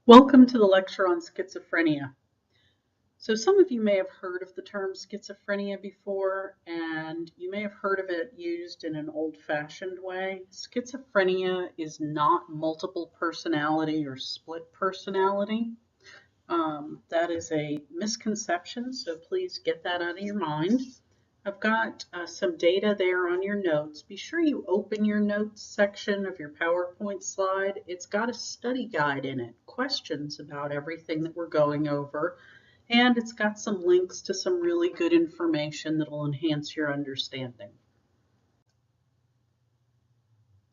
Welcome to the lecture on schizophrenia. So some of you may have heard of the term schizophrenia before, and you may have heard of it used in an old-fashioned way. Schizophrenia is not multiple personality or split personality. That is a misconception, so please get that out of your mind. I've got some data there on your notes. Be sure you open your notes section of your PowerPoint slide. It's got a study guide in it, questions about everything that we're going over, and it's got some links to some really good information that will enhance your understanding.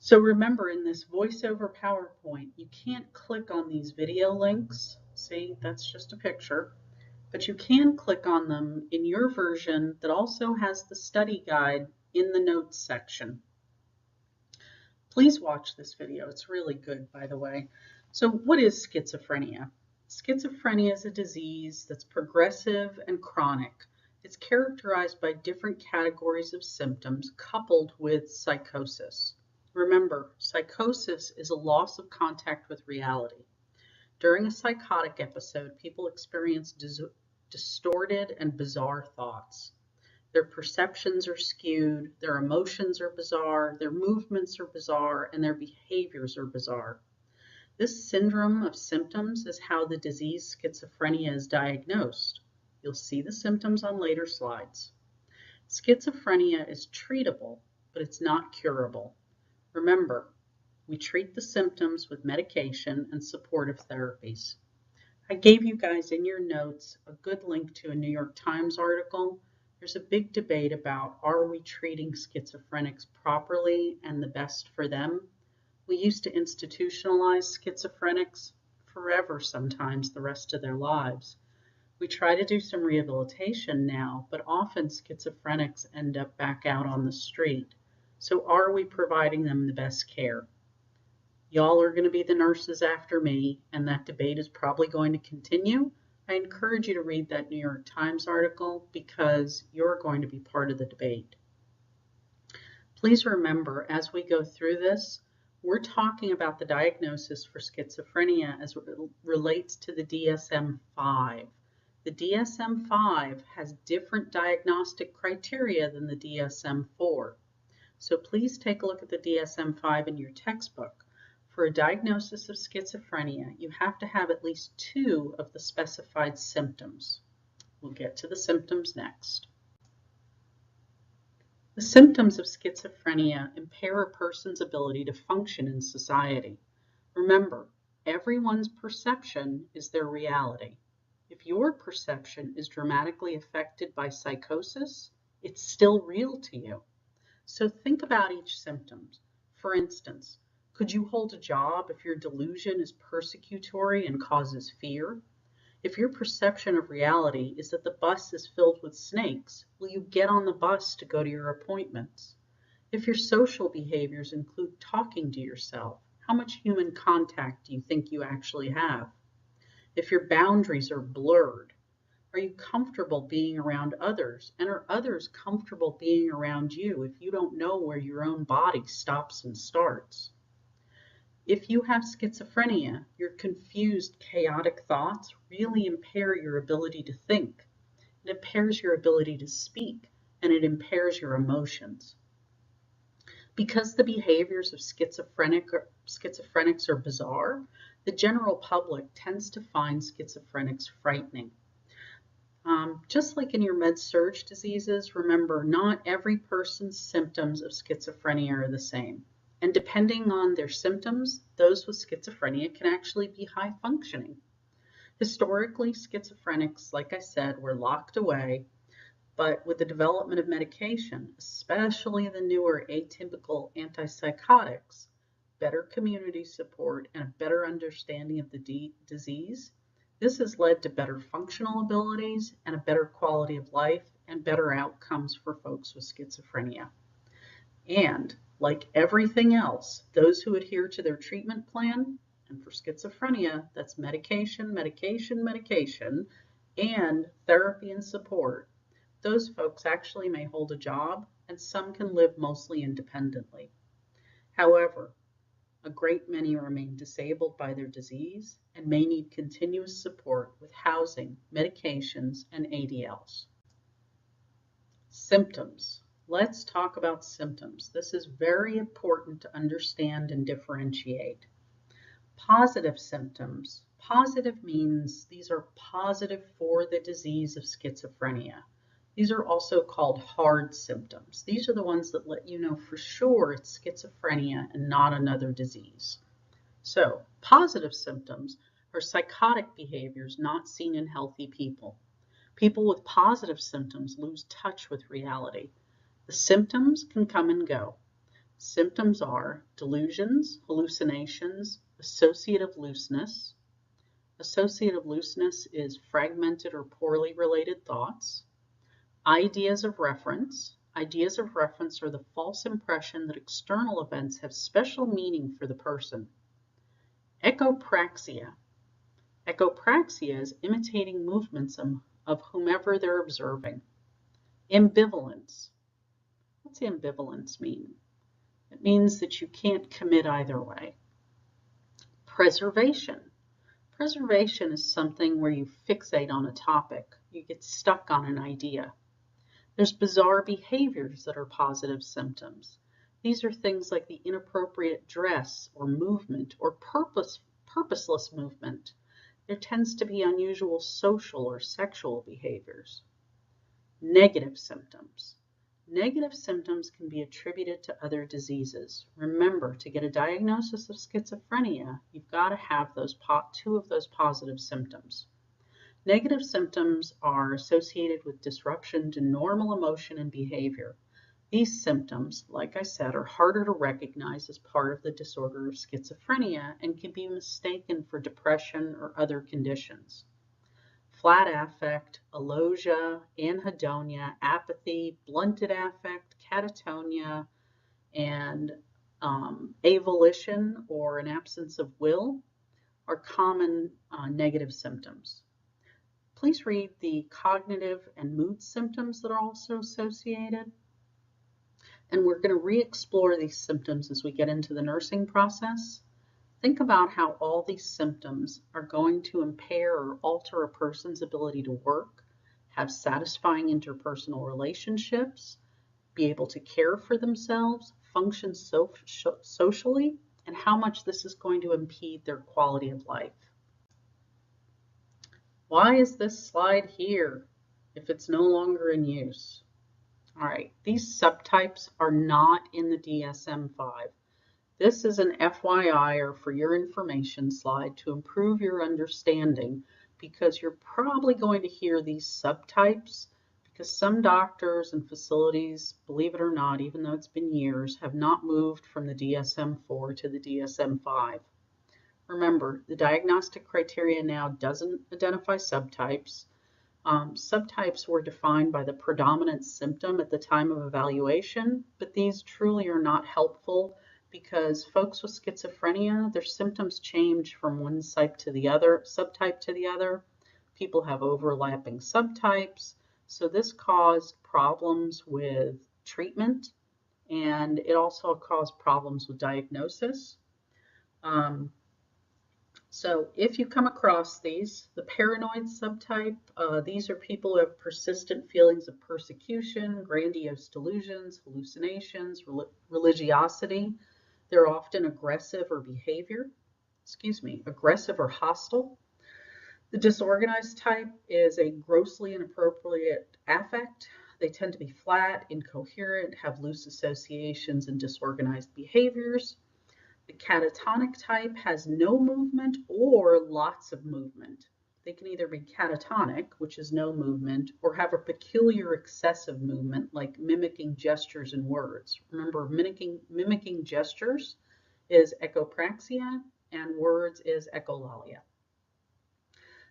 So remember, in this voiceover PowerPoint, you can't click on these video links. See, that's just a picture. But you can click on them in your version that also has the study guide in the notes section. Please watch this video. It's really good, by the way. So what is schizophrenia? Schizophrenia is a disease that's progressive and chronic. It's characterized by different categories of symptoms coupled with psychosis. Remember, psychosis is a loss of contact with reality. During a psychotic episode, people experience distorted and bizarre thoughts. Their perceptions are skewed, their emotions are bizarre, their movements are bizarre, and their behaviors are bizarre. This syndrome of symptoms is how the disease schizophrenia is diagnosed. You'll see the symptoms on later slides. Schizophrenia is treatable, but it's not curable. Remember, we treat the symptoms with medication and supportive therapies. I gave you guys in your notes a good link to a New York Times article. There's a big debate about, are we treating schizophrenics properly and the best for them? We used to institutionalize schizophrenics forever, sometimes the rest of their lives. We try to do some rehabilitation now, but often schizophrenics end up back out on the street. So are we providing them the best care? Y'all are going to be the nurses after me, and that debate is probably going to continue. I encourage you to read that New York Times article because you're going to be part of the debate. Please remember, as we go through this, we're talking about the diagnosis for schizophrenia as it relates to the DSM-5. The DSM-5 has different diagnostic criteria than the DSM-4. So please take a look at the DSM-5 in your textbook. For a diagnosis of schizophrenia, you have to have at least 2 of the specified symptoms. We'll get to the symptoms next. The symptoms of schizophrenia impair a person's ability to function in society. Remember, everyone's perception is their reality. If your perception is dramatically affected by psychosis, it's still real to you. So think about each symptom. For instance, could you hold a job if your delusion is persecutory and causes fear? If your perception of reality is that the bus is filled with snakes, will you get on the bus to go to your appointments? If your social behaviors include talking to yourself, how much human contact do you think you actually have? If your boundaries are blurred, are you comfortable being around others? And are others comfortable being around you if you don't know where your own body stops and starts? If you have schizophrenia, your confused, chaotic thoughts really impair your ability to think. It impairs your ability to speak, and it impairs your emotions. Because the behaviors of schizophrenics are bizarre, the general public tends to find schizophrenics frightening. Just like in your med-surg diseases, remember, not every person's symptoms of schizophrenia are the same. And depending on their symptoms, those with schizophrenia can actually be high functioning. Historically, schizophrenics, like I said, were locked away, but with the development of medication, especially the newer atypical antipsychotics, better community support, and a better understanding of the disease, this has led to better functional abilities and a better quality of life and better outcomes for folks with schizophrenia. And like everything else, those who adhere to their treatment plan, and for schizophrenia, that's medication, medication, medication, and therapy and support, those folks actually may hold a job, and some can live mostly independently. However, A great many remain disabled by their disease and may need continuous support with housing, medications, and ADLs. Symptoms. Let's talk about symptoms. This is very important to understand and differentiate. Positive symptoms. Positive means these are positive for the disease of schizophrenia. These are also called hard symptoms. These are the ones that let you know for sure it's schizophrenia and not another disease. So, positive symptoms are psychotic behaviors not seen in healthy people. People with positive symptoms lose touch with reality. The symptoms can come and go. Symptoms are delusions, hallucinations, associative looseness. Associative looseness is fragmented or poorly related thoughts. Ideas of reference. Ideas of reference are the false impression that external events have special meaning for the person. Echopraxia. Echopraxia is imitating movements of whomever they're observing. Ambivalence. What's ambivalence mean? It means that you can't commit either way. Preservation. Preservation is something where you fixate on a topic. You get stuck on an idea. There's bizarre behaviors that are positive symptoms. These are things like the inappropriate dress or movement or purposeless movement. There tends to be unusual social or sexual behaviors. Negative symptoms. Negative symptoms can be attributed to other diseases. Remember, to get a diagnosis of schizophrenia, you've got to have two of those positive symptoms. Negative symptoms are associated with disruption to normal emotion and behavior. These symptoms, like I said, are harder to recognize as part of the disorder of schizophrenia and can be mistaken for depression or other conditions. Flat affect, alogia, anhedonia, apathy, blunted affect, catatonia, and avolition or an absence of will are common negative symptoms. Please read the cognitive and mood symptoms that are also associated. And we're going to re-explore these symptoms as we get into the nursing process. Think about how all these symptoms are going to impair or alter a person's ability to work, have satisfying interpersonal relationships, be able to care for themselves, function socially, and how much this is going to impede their quality of life. Why is this slide here if it's no longer in use? All right, these subtypes are not in the DSM-5. This is an FYI or for your information slide to improve your understanding because you're probably going to hear these subtypes because some doctors and facilities, believe it or not, even though it's been years, have not moved from the DSM-4 to the DSM-5. Remember, the diagnostic criteria now doesn't identify subtypes. Subtypes were defined by the predominant symptom at the time of evaluation, but these truly are not helpful because folks with schizophrenia, their symptoms change from one subtype to the other. People have overlapping subtypes, so this caused problems with treatment, and it also caused problems with diagnosis. So if you come across these, the paranoid subtype, these are people who have persistent feelings of persecution, grandiose delusions, hallucinations, religiosity. They're often aggressive or hostile. The disorganized type is a grossly inappropriate affect. They tend to be flat, incoherent, have loose associations and disorganized behaviors. The catatonic type has no movement or lots of movement. They can either be catatonic, which is no movement, or have a peculiar excessive movement, like mimicking gestures and words. Remember, mimicking gestures is echopraxia, and words is echolalia.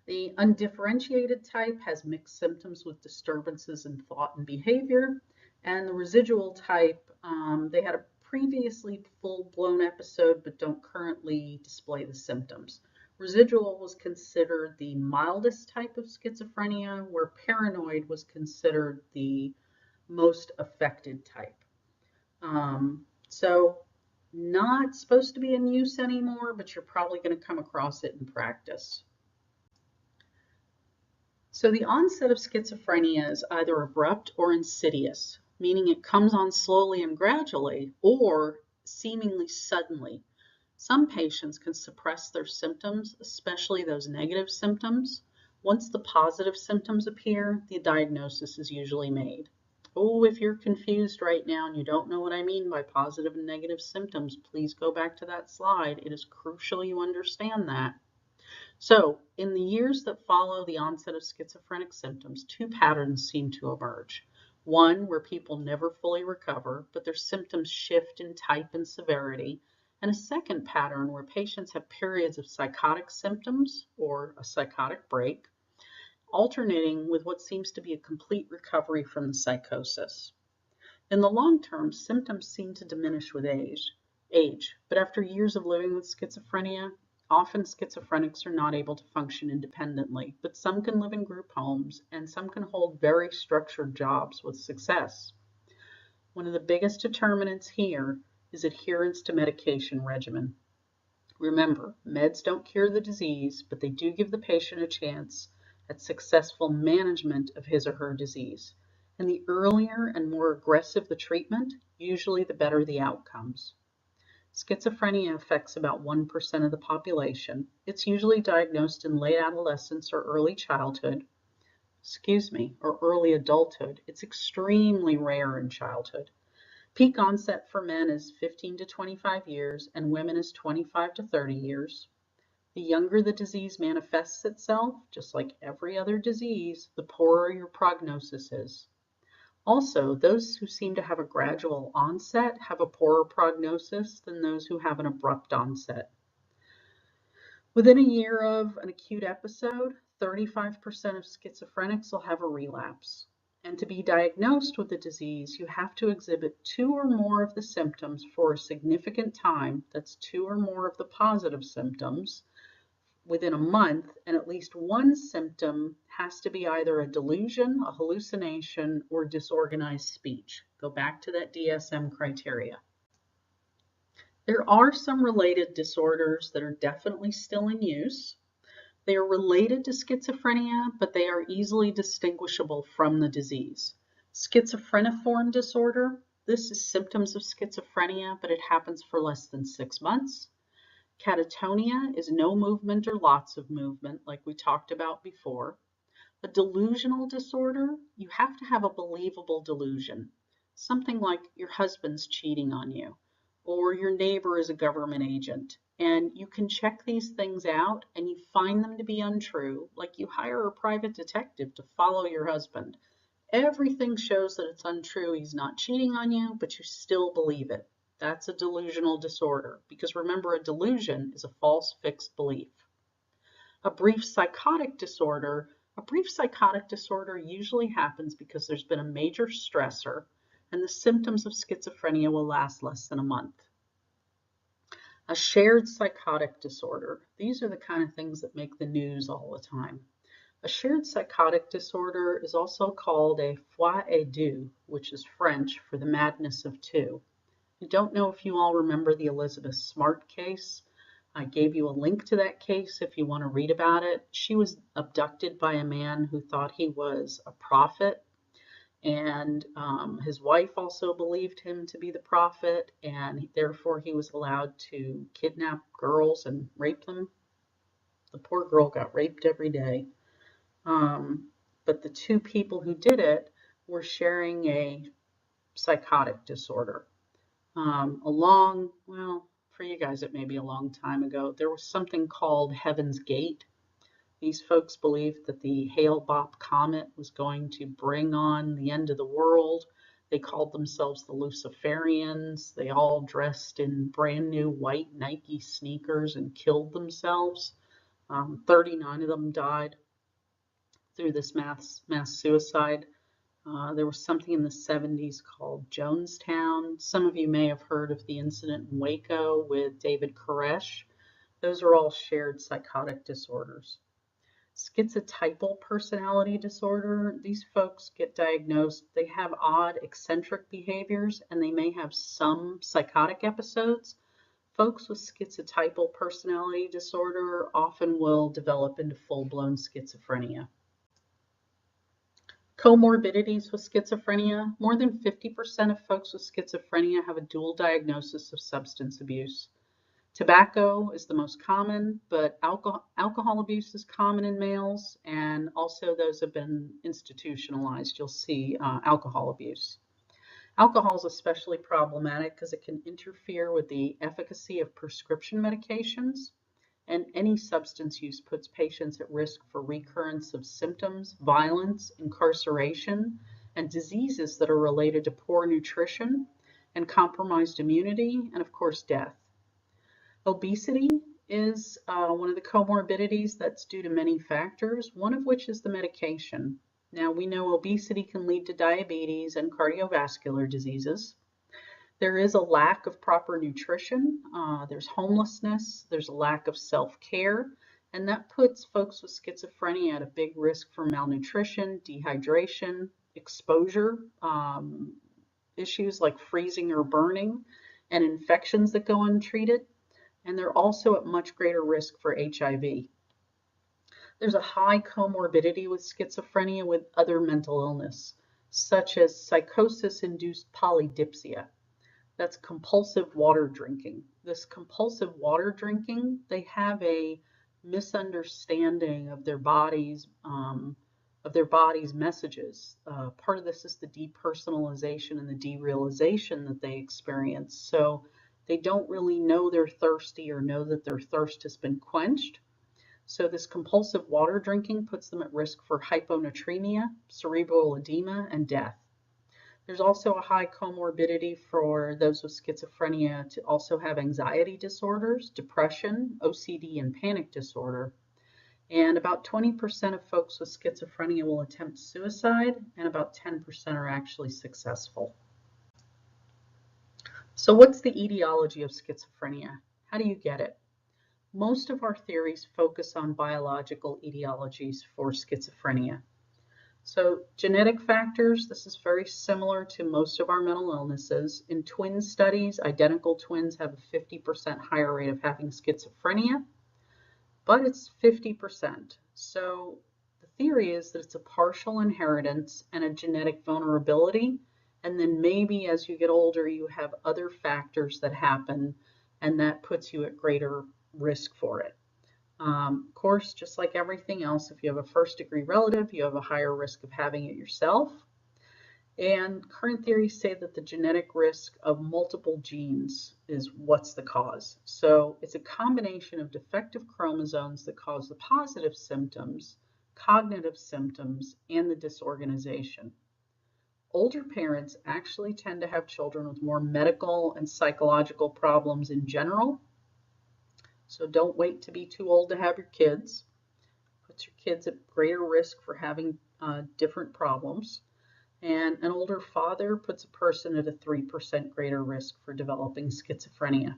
The undifferentiated type has mixed symptoms with disturbances in thought and behavior, and the residual type, they had a previously full-blown episode but don't currently display the symptoms. Residual was considered the mildest type of schizophrenia, where paranoid was considered the most affected type. So Not supposed to be in use anymore, but you're probably going to come across it in practice. So the onset of schizophrenia is either abrupt or insidious, meaning it comes on slowly and gradually or seemingly suddenly. Some patients can suppress their symptoms, especially those negative symptoms. Once the positive symptoms appear, the diagnosis is usually made. Oh, if you're confused right now and you don't know what I mean by positive and negative symptoms, please go back to that slide. It is crucial you understand that. So, in the years that follow the onset of schizophrenic symptoms, two patterns seem to emerge. One, where people never fully recover, but their symptoms shift in type and severity, and a second pattern where patients have periods of psychotic symptoms or a psychotic break, alternating with what seems to be a complete recovery from the psychosis. In the long term, symptoms seem to diminish with age, but after years of living with schizophrenia, often schizophrenics are not able to function independently, but some can live in group homes and some can hold very structured jobs with success. One of the biggest determinants here is adherence to medication regimen. Remember, meds don't cure the disease, but they do give the patient a chance at successful management of his or her disease. And the earlier and more aggressive the treatment, usually the better the outcomes. Schizophrenia affects about 1% of the population. It's usually diagnosed in late adolescence or early childhood, or early adulthood. It's extremely rare in childhood. Peak onset for men is 15 to 25 years and women is 25 to 30 years. The younger the disease manifests itself, just like every other disease, the poorer your prognosis is. Also, those who seem to have a gradual onset have a poorer prognosis than those who have an abrupt onset. Within a year of an acute episode, 35% of schizophrenics will have a relapse. And to be diagnosed with the disease, you have to exhibit 2 or more of the symptoms for a significant time, that's 2 or more of the positive symptoms, within a month, and at least one symptom has to be either a delusion, a hallucination, or disorganized speech. Go back to that DSM criteria. There are some related disorders that are definitely still in use. They are related to schizophrenia, but they are easily distinguishable from the disease. Schizophreniform disorder, this is symptoms of schizophrenia, but it happens for less than 6 months. Catatonia is no movement or lots of movement, like we talked about before. A delusional disorder, you have to have a believable delusion. Something like your husband's cheating on you, or your neighbor is a government agent. And you can check these things out and you find them to be untrue, like you hire a private detective to follow your husband. Everything shows that it's untrue, he's not cheating on you, but you still believe it. That's a delusional disorder, because remember, a delusion is a false fixed belief. A brief psychotic disorder usually happens because there's been a major stressor, and the symptoms of schizophrenia will last less than a month. A shared psychotic disorder, these are the kind of things that make the news all the time. A shared psychotic disorder is also called a folie à deux, which is French for the madness of two. I don't know if you all remember the Elizabeth Smart case. I gave you a link to that case if you want to read about it. She was abducted by a man who thought he was a prophet, and his wife also believed him to be the prophet, and therefore he was allowed to kidnap girls and rape them. The poor girl got raped every day. But the two people who did it were sharing a psychotic disorder. For you guys, it may be a long time ago, there was something called Heaven's Gate. These folks believed that the Hale-Bopp comet was going to bring on the end of the world. They called themselves the Luciferians. They all dressed in brand new white Nike sneakers and killed themselves. 39 of them died through this mass suicide. There was something in the 70s called Jonestown. Some of you may have heard of the incident in Waco with David Koresh. Those are all shared psychotic disorders. schizotypal personality disorder. These folks get diagnosed, they have odd, eccentric behaviors, and they may have some psychotic episodes. Folks with schizotypal personality disorder often will develop into full-blown schizophrenia. Comorbidities with schizophrenia. More than 50% of folks with schizophrenia have a dual diagnosis of substance abuse. Tobacco is the most common, but alcohol abuse is common in males, and also those have been institutionalized. You'll see alcohol abuse. Alcohol is especially problematic because it can interfere with the efficacy of prescription medications, and any substance use puts patients at risk for recurrence of symptoms, violence, incarceration, and diseases that are related to poor nutrition and compromised immunity, and of course, death. Obesity is one of the comorbidities that's due to many factors, one of which is the medication. Now, we know obesity can lead to diabetes and cardiovascular diseases. There is a lack of proper nutrition, there's homelessness, there's a lack of self-care, and that puts folks with schizophrenia at a big risk for malnutrition, dehydration, exposure, issues like freezing or burning, and infections that go untreated. And they're also at much greater risk for HIV. There's a high comorbidity with schizophrenia with other mental illness, such as psychosis-induced polydipsia. That's compulsive water drinking. This compulsive water drinking, they have a misunderstanding of their body's messages. Part of this is the depersonalization and the derealization that they experience. So they don't really know they're thirsty or know that their thirst has been quenched. So this compulsive water drinking puts them at risk for hyponatremia, cerebral edema, and death. There's also a high comorbidity for those with schizophrenia to also have anxiety disorders, depression, OCD, and panic disorder. And about 20% of folks with schizophrenia will attempt suicide, and about 10% are actually successful. So what's the etiology of schizophrenia? How do you get it? Most of our theories focus on biological etiologies for schizophrenia. So genetic factors, this is very similar to most of our mental illnesses. In twin studies, identical twins have a 50% higher rate of having schizophrenia, but it's 50%. So the theory is that it's a partial inheritance and a genetic vulnerability. And then maybe as you get older, you have other factors that happen, and that puts you at greater risk for it. Of course, just like everything else, if you have a first-degree relative, you have a higher risk of having it yourself. And current theories say that the genetic risk of multiple genes is what's the cause. So it's a combination of defective chromosomes that cause the positive symptoms, cognitive symptoms, and the disorganization. Older parents actually tend to have children with more medical and psychological problems in general. So don't wait to be too old to have your kids. Puts your kids at greater risk for having different problems. And an older father puts a person at a 3% greater risk for developing schizophrenia.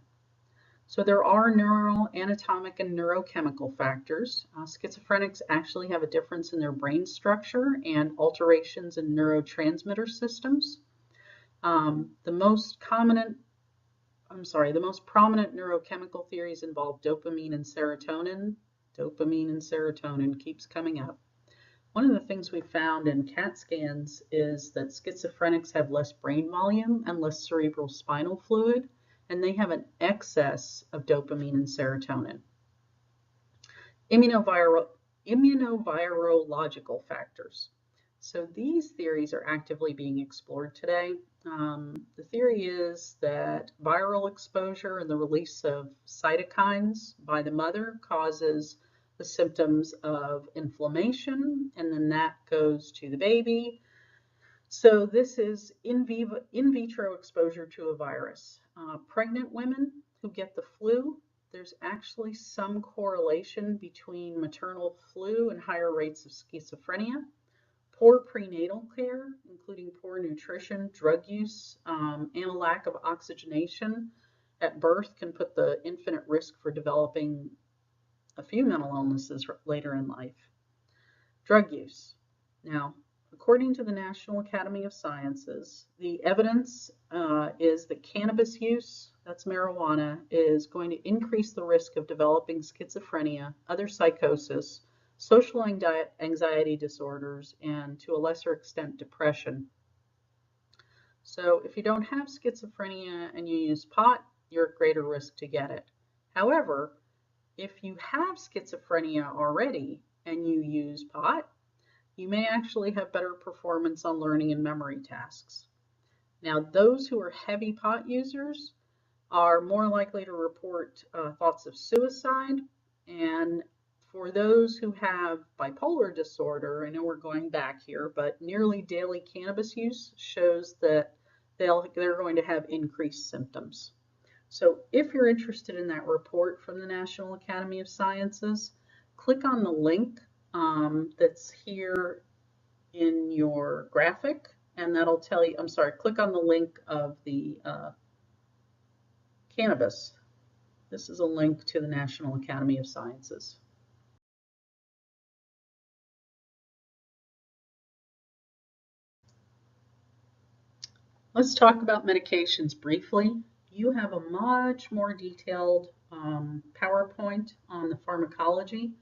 So there are neuroanatomic and neurochemical factors. Schizophrenics actually have a difference in their brain structure and alterations in neurotransmitter systems. The most prominent neurochemical theories involve dopamine and serotonin. Dopamine and serotonin keeps coming up. One of the things we found in CAT scans is that schizophrenics have less brain volume and less cerebral spinal fluid, and they have an excess of dopamine and serotonin. Immunovirological factors. So these theories are actively being explored today. The theory is that viral exposure and the release of cytokines by the mother causes the symptoms of inflammation, and then that goes to the baby. So this is in vitro exposure to a virus. Pregnant women who get the flu, there's actually some correlation between maternal flu and higher rates of schizophrenia. Poor prenatal care, including poor nutrition, drug use, and a lack of oxygenation at birth can put the infant at risk for developing a few mental illnesses later in life. Drug use. Now, according to the National Academy of Sciences, the evidence is that cannabis use, that's marijuana, is going to increase the risk of developing schizophrenia, other psychosis, social anxiety disorders, and to a lesser extent, depression. So if you don't have schizophrenia and you use pot, you're at greater risk to get it. However, if you have schizophrenia already and you use pot, you may actually have better performance on learning and memory tasks. Now, those who are heavy pot users are more likely to report thoughts of suicide. And for those who have bipolar disorder, I know we're going back here, but nearly daily cannabis use shows that they're going to have increased symptoms. So if you're interested in that report from the National Academy of Sciences, click on the link that's here in your graphic, and that'll tell you, click on the link of the cannabis. This is a link to the National Academy of Sciences. Let's talk about medications briefly. You have a much more detailed PowerPoint on the pharmacology.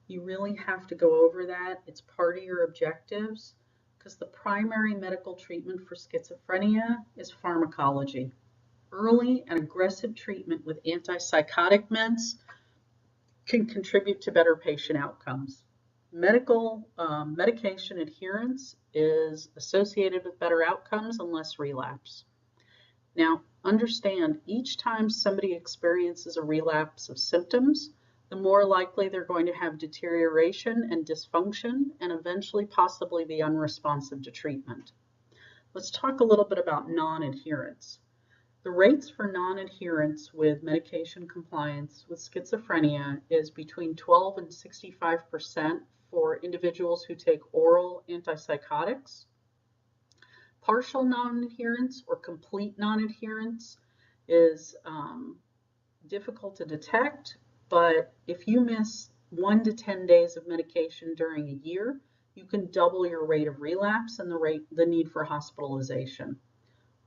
You really have to go over that. It's part of your objectives because the primary medical treatment for schizophrenia is pharmacology. Early and aggressive treatment with antipsychotic meds can contribute to better patient outcomes. Medication adherence is associated with better outcomes and less relapse. Now, understand, each time somebody experiences a relapse of symptoms, the more likely they're going to have deterioration and dysfunction and eventually possibly be unresponsive to treatment. Let's talk a little bit about non-adherence. The rates for non-adherence with medication compliance with schizophrenia is between 12 and 65% for individuals who take oral antipsychotics. Partial non-adherence or complete non-adherence is difficult to detect, but if you miss 1 to 10 days of medication during a year, you can double your rate of relapse and the need for hospitalization.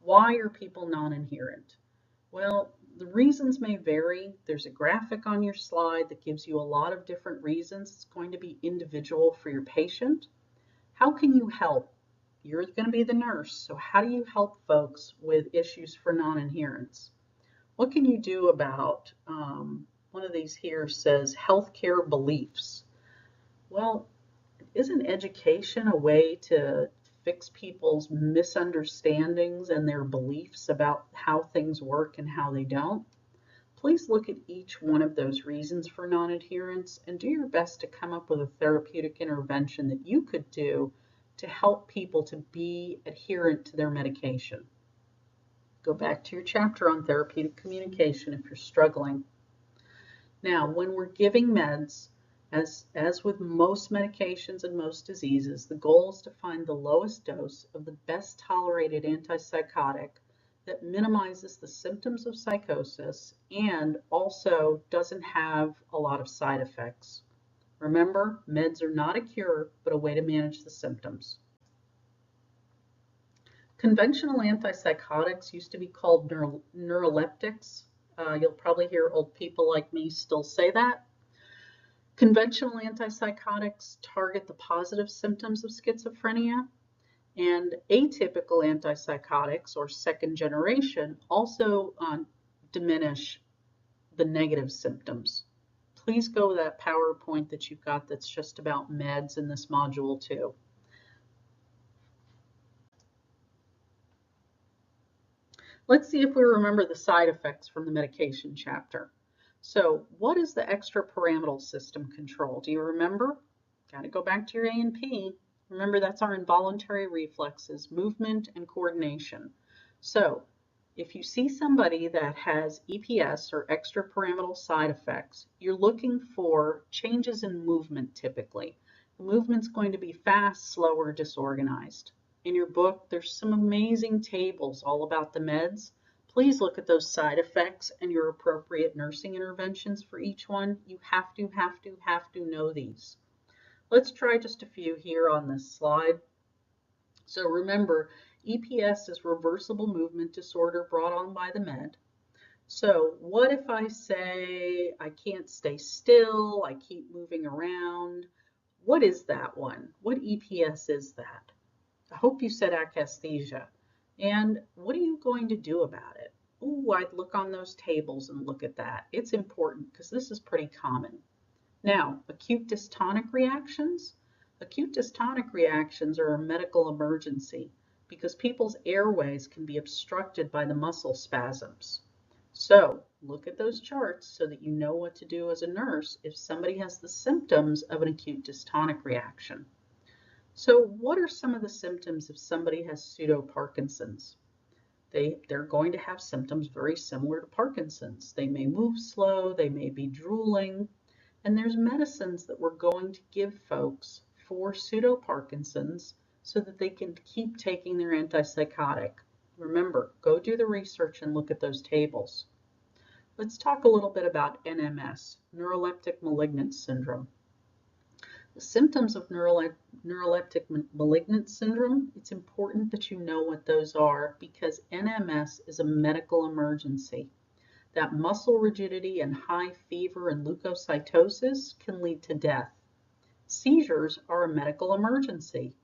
Why are people non-adherent? Well, the reasons may vary. There's a graphic on your slide that gives you a lot of different reasons. It's going to be individual for your patient. How can you help? You're going to be the nurse, so how do you help folks with issues for non-adherence? What can you do about, one of these here says healthcare beliefs. Well, isn't education a way to fix people's misunderstandings and their beliefs about how things work and how they don't? Please look at each one of those reasons for non-adherence and do your best to come up with a therapeutic intervention that you could do to help people to be adherent to their medication. Go back to your chapter on therapeutic communication if you're struggling. Now, when we're giving meds, as with most medications and most diseases, the goal is to find the lowest dose of the best tolerated antipsychotic that minimizes the symptoms of psychosis and also doesn't have a lot of side effects. Remember, meds are not a cure, but a way to manage the symptoms. Conventional antipsychotics used to be called neuroleptics. You'll probably hear old people like me still say that. Conventional antipsychotics target the positive symptoms of schizophrenia, and atypical antipsychotics, or second generation, also diminish the negative symptoms. Please go to that PowerPoint that you've got that's just about meds in this module too. Let's see if we remember the side effects from the medication chapter. So what is the extrapyramidal system control? Do you remember? Got to go back to your A&P. Remember, that's our involuntary reflexes, movement and coordination. So if you see somebody that has EPS or extrapyramidal side effects, you're looking for changes in movement typically. The movement's going to be fast, slow, or disorganized. In your book, there's some amazing tables all about the meds. Please look at those side effects and your appropriate nursing interventions for each one. You have to know these. Let's try just a few here on this slide. So remember, EPS is reversible movement disorder brought on by the med. So what if I say I can't stay still, I keep moving around? What is that one? What EPS is that? I hope you said akathisia. And what are you going to do about it? Oh, I'd look on those tables and look at that. It's important because this is pretty common. Now, acute dystonic reactions. Acute dystonic reactions are a medical emergency because people's airways can be obstructed by the muscle spasms. So look at those charts so that you know what to do as a nurse if somebody has the symptoms of an acute dystonic reaction. So what are some of the symptoms if somebody has pseudo-Parkinson's? They're going to have symptoms very similar to Parkinson's. They may move slow, they may be drooling, and there's medicines that we're going to give folks for pseudo-Parkinson's so that they can keep taking their antipsychotic. Remember, go do the research and look at those tables. Let's talk a little bit about NMS, neuroleptic malignant syndrome. The symptoms of neuroleptic malignant syndrome, it's important that you know what those are because NMS is a medical emergency. That muscle rigidity and high fever and leukocytosis can lead to death. Seizures are a medical emergency.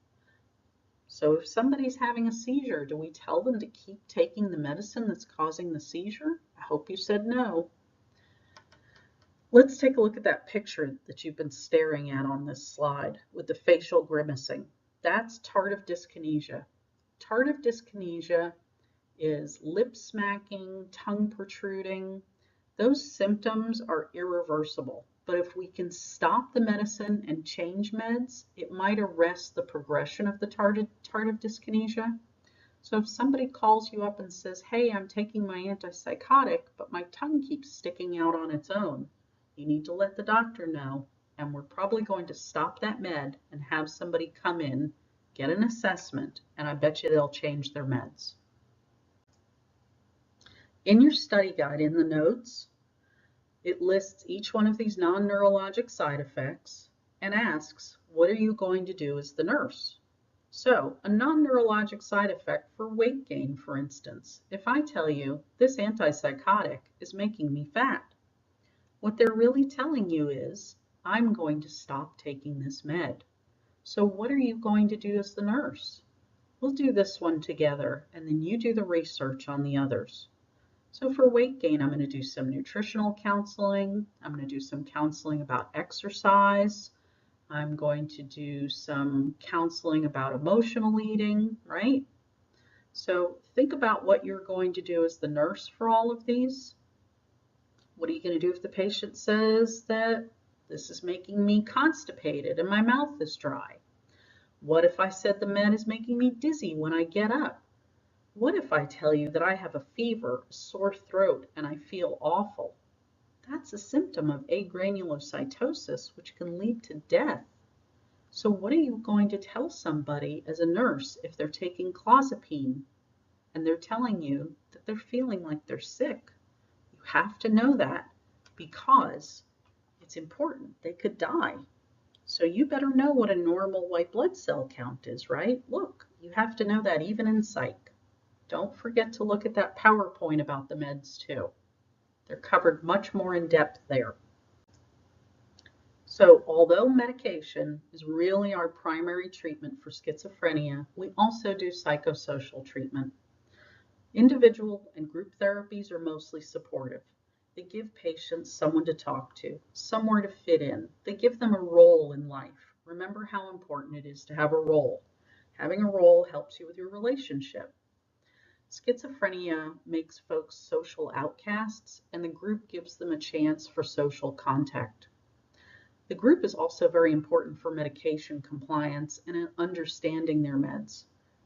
So if somebody's having a seizure, do we tell them to keep taking the medicine that's causing the seizure? I hope you said no. Let's take a look at that picture that you've been staring at on this slide with the facial grimacing. That's tardive dyskinesia. Tardive dyskinesia is lip smacking, tongue protruding. Those symptoms are irreversible, but if we can stop the medicine and change meds, it might arrest the progression of the tardive dyskinesia. So if somebody calls you up and says, hey, I'm taking my antipsychotic, but my tongue keeps sticking out on its own, you need to let the doctor know, and we're probably going to stop that med and have somebody come in, get an assessment, and I bet you they'll change their meds. In your study guide in the notes, it lists each one of these non-neurologic side effects and asks, what are you going to do as the nurse? So, a non-neurologic side effect for weight gain, for instance, if I tell you this antipsychotic is making me fat, what they're really telling you is, I'm going to stop taking this med. So what are you going to do as the nurse? We'll do this one together, and then you do the research on the others. So for weight gain, I'm going to do some nutritional counseling. I'm going to do some counseling about exercise. I'm going to do some counseling about emotional eating, right? So think about what you're going to do as the nurse for all of these. What are you going to do if the patient says that this is making me constipated and my mouth is dry? What if I said the med is making me dizzy when I get up? What if I tell you that I have a fever, a sore throat, and I feel awful? That's a symptom of agranulocytosis, which can lead to death. So what are you going to tell somebody as a nurse if they're taking clozapine and they're telling you that they're feeling like they're sick? You have to know that because it's important. They could die. So you better know what a normal white blood cell count is, right? Look, you have to know that even in psych. Don't forget to look at that PowerPoint about the meds too. They're covered much more in depth there. So although medication is really our primary treatment for schizophrenia, we also do psychosocial treatment. Individual and group therapies are mostly supportive. They give patients someone to talk to, somewhere to fit in. They give them a role in life. Remember how important it is to have a role. Having a role helps you with your relationship. Schizophrenia makes folks social outcasts, and the group gives them a chance for social contact. The group is also very important for medication compliance and understanding their meds.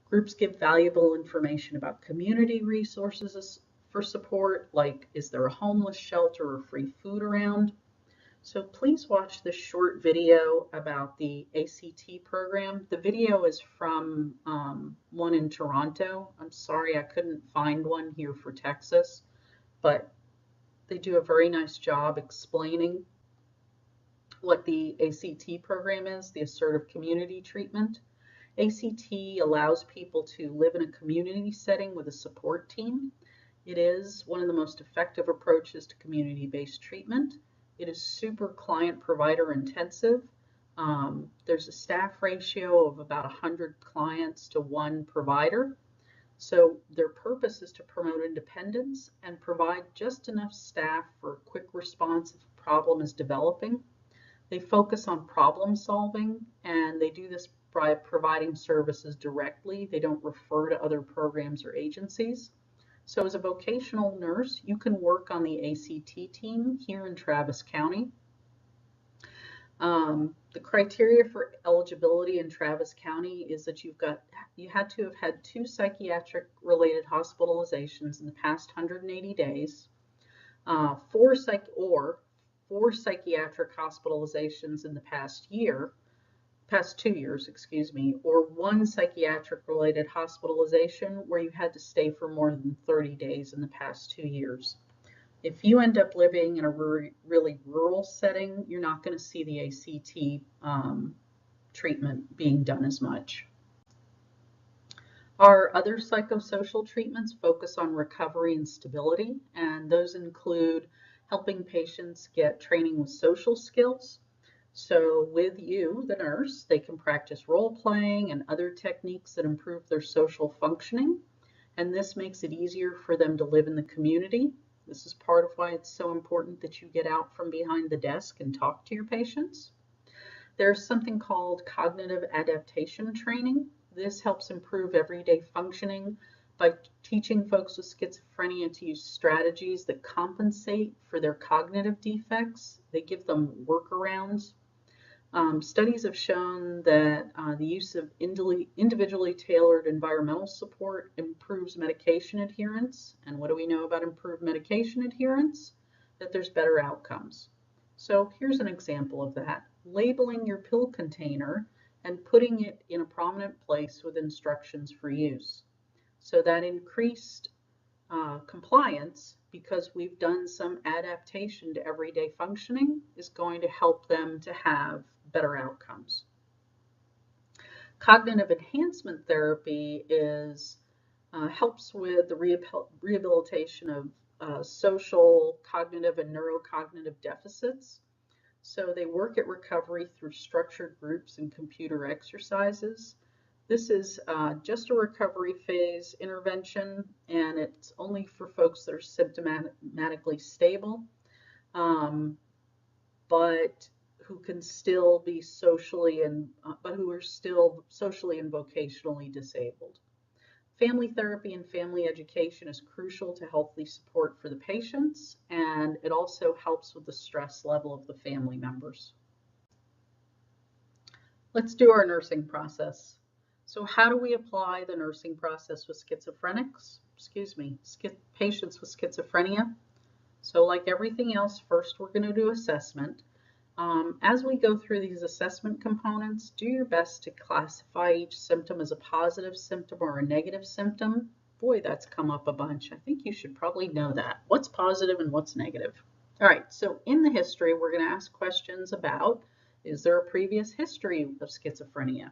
Groups give valuable information about community resources for support, like is there a homeless shelter or free food around? So please watch this short video about the ACT program. The video is from one in Toronto. I'm sorry I couldn't find one here for Texas, but they do a very nice job explaining what the ACT program is, the Assertive Community Treatment. ACT allows people to live in a community setting with a support team. It is one of the most effective approaches to community-based treatment. It is super client-provider intensive. There's a staff ratio of about 100 clients to 1 provider. So their purpose is to promote independence and provide just enough staff for a quick response if a problem is developing. They focus on problem solving, and they do this by providing services directly. They don't refer to other programs or agencies. So as a vocational nurse, you can work on the ACT team here in Travis County. The criteria for eligibility in Travis County is that you had to have had 2 psychiatric-related hospitalizations in the past 180 days, 4 psychiatric hospitalizations in the past 2 years, excuse me, or 1 psychiatric-related hospitalization where you had to stay for more than 30 days in the past 2 years. If you end up living in a really rural setting, you're not going to see the ACT treatment being done as much. Our other psychosocial treatments focus on recovery and stability, and those include helping patients get training with social skills. So with you, the nurse, they can practice role-playing and other techniques that improve their social functioning, and this makes it easier for them to live in the community. This is part of why it's so important that you get out from behind the desk and talk to your patients. There's something called cognitive adaptation training. This helps improve everyday functioning by teaching folks with schizophrenia to use strategies that compensate for their cognitive defects. They give them workarounds. Studies have shown that the use of individually tailored environmental support improves medication adherence. And what do we know about improved medication adherence? That there's better outcomes. So here's an example of that. Labeling your pill container and putting it in a prominent place with instructions for use. So that increased compliance, because we've done some adaptation to everyday functioning, is going to help them to have better outcomes. Cognitive enhancement therapy helps with the rehabilitation of social, cognitive, and neurocognitive deficits. So they work at recovery through structured groups and computer exercises. This is just a recovery phase intervention, and it's only for folks that are symptomatically stable, but who can still be but who are still socially and vocationally disabled. Family therapy and family education is crucial to healthy support for the patients, and it also helps with the stress level of the family members. Let's do our nursing process. So how do we apply the nursing process with patients with schizophrenia? So like everything else, first we're going to do assessment. As we go through these assessment components, do your best to classify each symptom as a positive symptom or a negative symptom. Boy, that's come up a bunch. I think you should probably know that. What's positive and what's negative? All right, so in the history, we're going to ask questions about, is there a previous history of schizophrenia?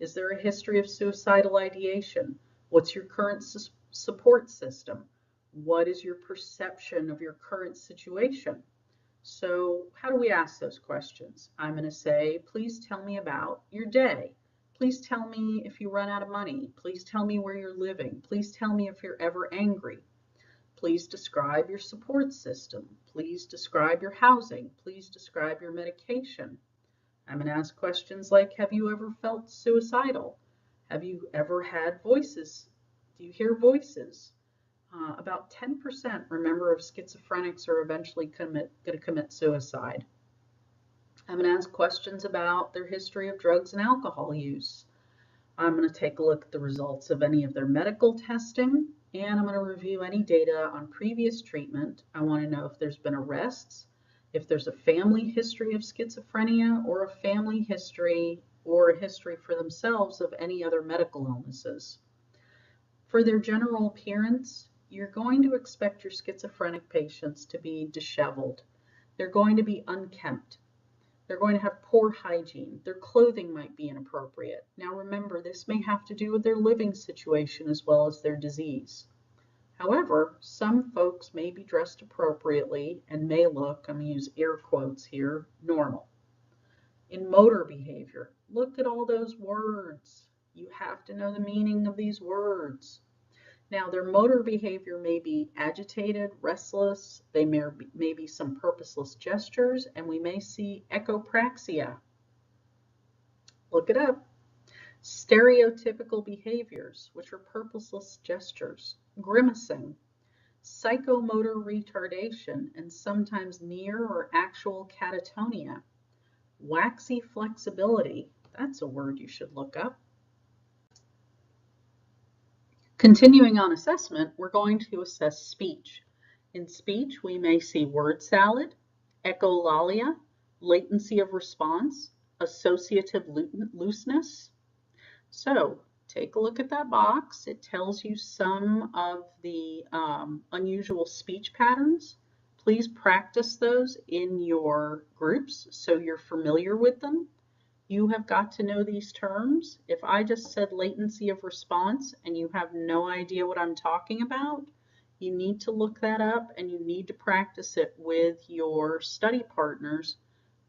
Is there a history of suicidal ideation? What's your current support system? What is your perception of your current situation? So how do we ask those questions? I'm going to say, please tell me about your day. Please tell me if you run out of money. Please tell me where you're living. Please tell me if you're ever angry. Please describe your support system. Please describe your housing. Please describe your medication. I'm going to ask questions like, have you ever felt suicidal? Have you ever had voices? Do you hear voices? About 10%, remember, of schizophrenics are eventually going to commit suicide. I'm going to ask questions about their history of drugs and alcohol use. I'm going to take a look at the results of any of their medical testing, and I'm going to review any data on previous treatment. I want to know if there's been arrests, if there's a family history of schizophrenia, or a family history or a history for themselves of any other medical illnesses. For their general appearance, you're going to expect your schizophrenic patients to be disheveled. They're going to be unkempt. They're going to have poor hygiene. Their clothing might be inappropriate. Now remember, this may have to do with their living situation as well as their disease. However, some folks may be dressed appropriately and may look, I'm going to use air quotes here, normal. In motor behavior, look at all those words. You have to know the meaning of these words. Now, their motor behavior may be agitated, restless, they may be some purposeless gestures, and we may see echopraxia. Look it up. Stereotypical behaviors, which are purposeless gestures, grimacing, psychomotor retardation, and sometimes near or actual catatonia. Waxy flexibility, that's a word you should look up. Continuing on assessment, we're going to assess speech. In speech, we may see word salad, echolalia, latency of response, associative looseness. So take a look at that box. It tells you some of the unusual speech patterns. Please practice those in your groups so you're familiar with them. You have got to know these terms. If I just said latency of response and you have no idea what I'm talking about, you need to look that up and you need to practice it with your study partners.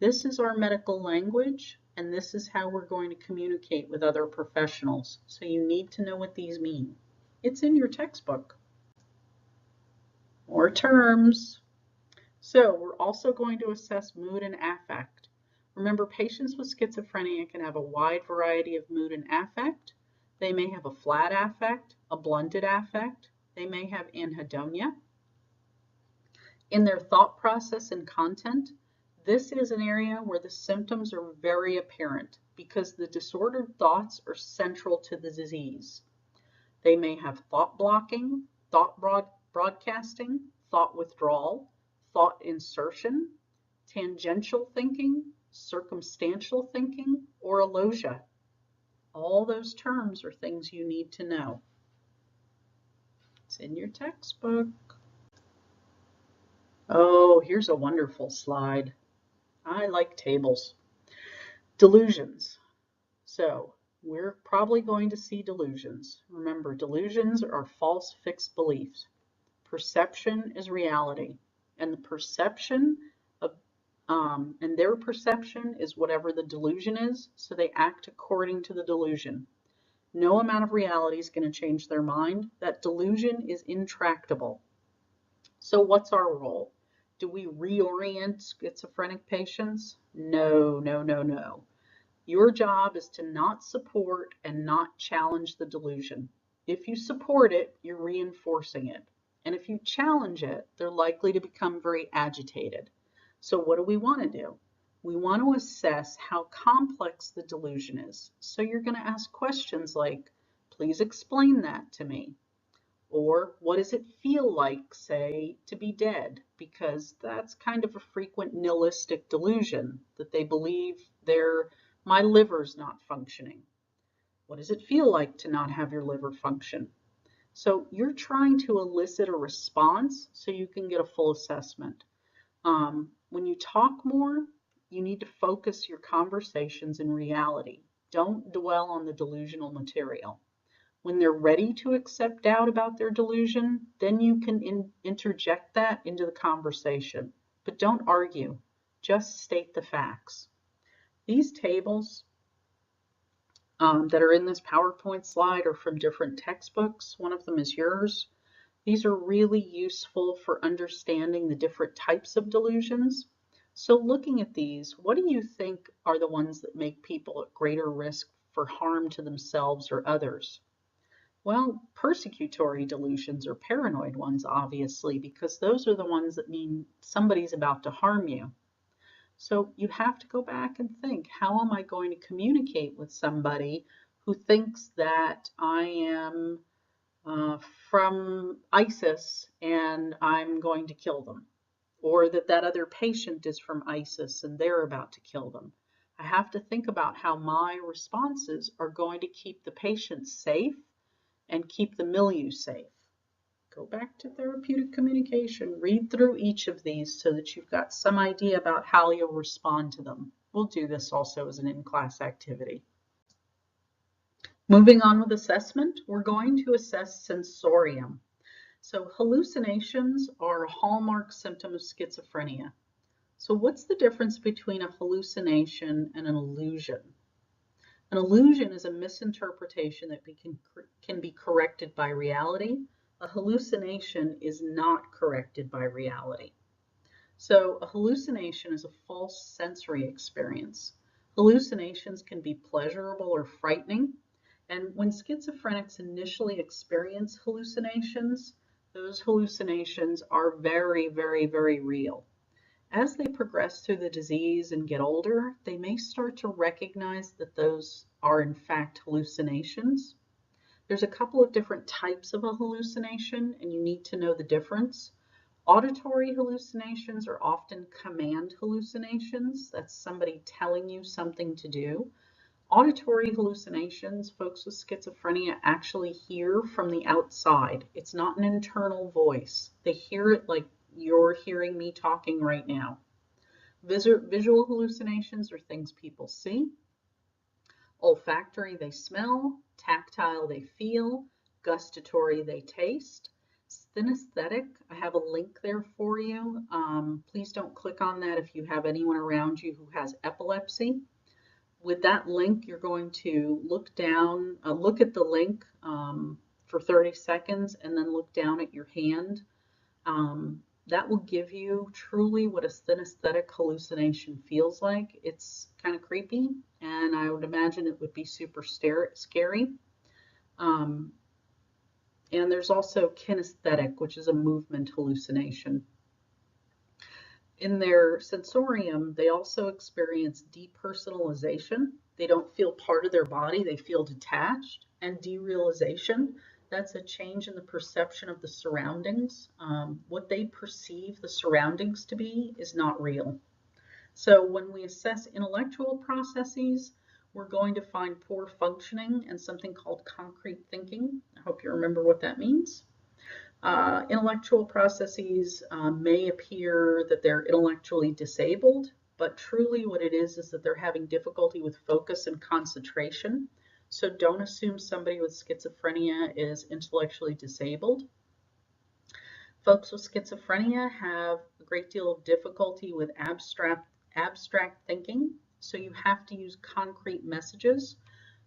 This is our medical language and this is how we're going to communicate with other professionals. So you need to know what these mean. It's in your textbook. More terms. So we're also going to assess mood and affect. Remember, patients with schizophrenia can have a wide variety of mood and affect. They may have a flat affect, a blunted affect. They may have anhedonia. In their thought process and content, this is an area where the symptoms are very apparent because the disordered thoughts are central to the disease. They may have thought blocking, thought broadcasting, thought withdrawal, thought insertion, tangential thinking, circumstantial thinking, or alogia. All those terms are things you need to know. It's in your textbook. Oh, here's a wonderful slide. I like tables. Delusions. So we're probably going to see delusions. Remember, delusions are false fixed beliefs. Perception is reality, and the perception of and their perception is whatever the delusion is, so they act according to the delusion. No amount of reality is going to change their mind. That delusion is intractable. So what's our role? Do we reorient schizophrenic patients? No, no, no, no. Your job is to not support and not challenge the delusion. If you support it, you're reinforcing it. And if you challenge it, they're likely to become very agitated. So what do we want to do? We want to assess how complex the delusion is. So you're going to ask questions like, please explain that to me. Or what does it feel like, say, to be dead? Because that's kind of a frequent nihilistic delusion, that they believe my liver's not functioning. What does it feel like to not have your liver function? So you're trying to elicit a response so you can get a full assessment. When you talk more, you need to focus your conversations in reality. Don't dwell on the delusional material. When they're ready to accept doubt about their delusion, then you can interject that into the conversation. But don't argue, just state the facts. These tables that are in this PowerPoint slide are from different textbooks. One of them is yours. These are really useful for understanding the different types of delusions. So looking at these, what do you think are the ones that make people at greater risk for harm to themselves or others? Well, persecutory delusions are paranoid ones, obviously, because those are the ones that mean somebody's about to harm you. So you have to go back and think, how am I going to communicate with somebody who thinks that I am from ISIS and I'm going to kill them, or that other patient is from ISIS and they're about to kill them? I have to think about how my responses are going to keep the patient safe and keep the milieu safe. Go back to therapeutic communication. Read through each of these so that you've got some idea about how you'll respond to them. We'll do this also as an in-class activity. Moving on with assessment, we're going to assess sensorium. So hallucinations are a hallmark symptom of schizophrenia. So what's the difference between a hallucination and an illusion? An illusion is a misinterpretation that can be corrected by reality. A hallucination is not corrected by reality. So a hallucination is a false sensory experience. Hallucinations can be pleasurable or frightening. And when schizophrenics initially experience hallucinations, those hallucinations are very, very, very real. As they progress through the disease and get older, they may start to recognize that those are in fact hallucinations. There's a couple of different types of a hallucination, and you need to know the difference. Auditory hallucinations are often command hallucinations. That's somebody telling you something to do. Auditory hallucinations, folks with schizophrenia actually hear from the outside. It's not an internal voice. They hear it like you're hearing me talking right now. Visual hallucinations are things people see. Olfactory, they smell. Tactile, they feel. Gustatory, they taste. Synesthetic, I have a link there for you. Please don't click on that if you have anyone around you who has epilepsy. With that link, you're going to look down, look at the link for 30 seconds and then look down at your hand. That will give you truly what a synesthetic hallucination feels like. It's kind of creepy, and I would imagine it would be super scary. And there's also kinesthetic, which is a movement hallucination. In their sensorium, they also experience depersonalization. They don't feel part of their body, they feel detached. And derealization, that's a change in the perception of the surroundings. What they perceive the surroundings to be is not real. So when we assess intellectual processes, we're going to find poor functioning and something called concrete thinking. I hope you remember what that means. Intellectual processes may appear that they're intellectually disabled, but truly what it is that they're having difficulty with focus and concentration. So don't assume somebody with schizophrenia is intellectually disabled. Folks with schizophrenia have a great deal of difficulty with abstract thinking, so you have to use concrete messages.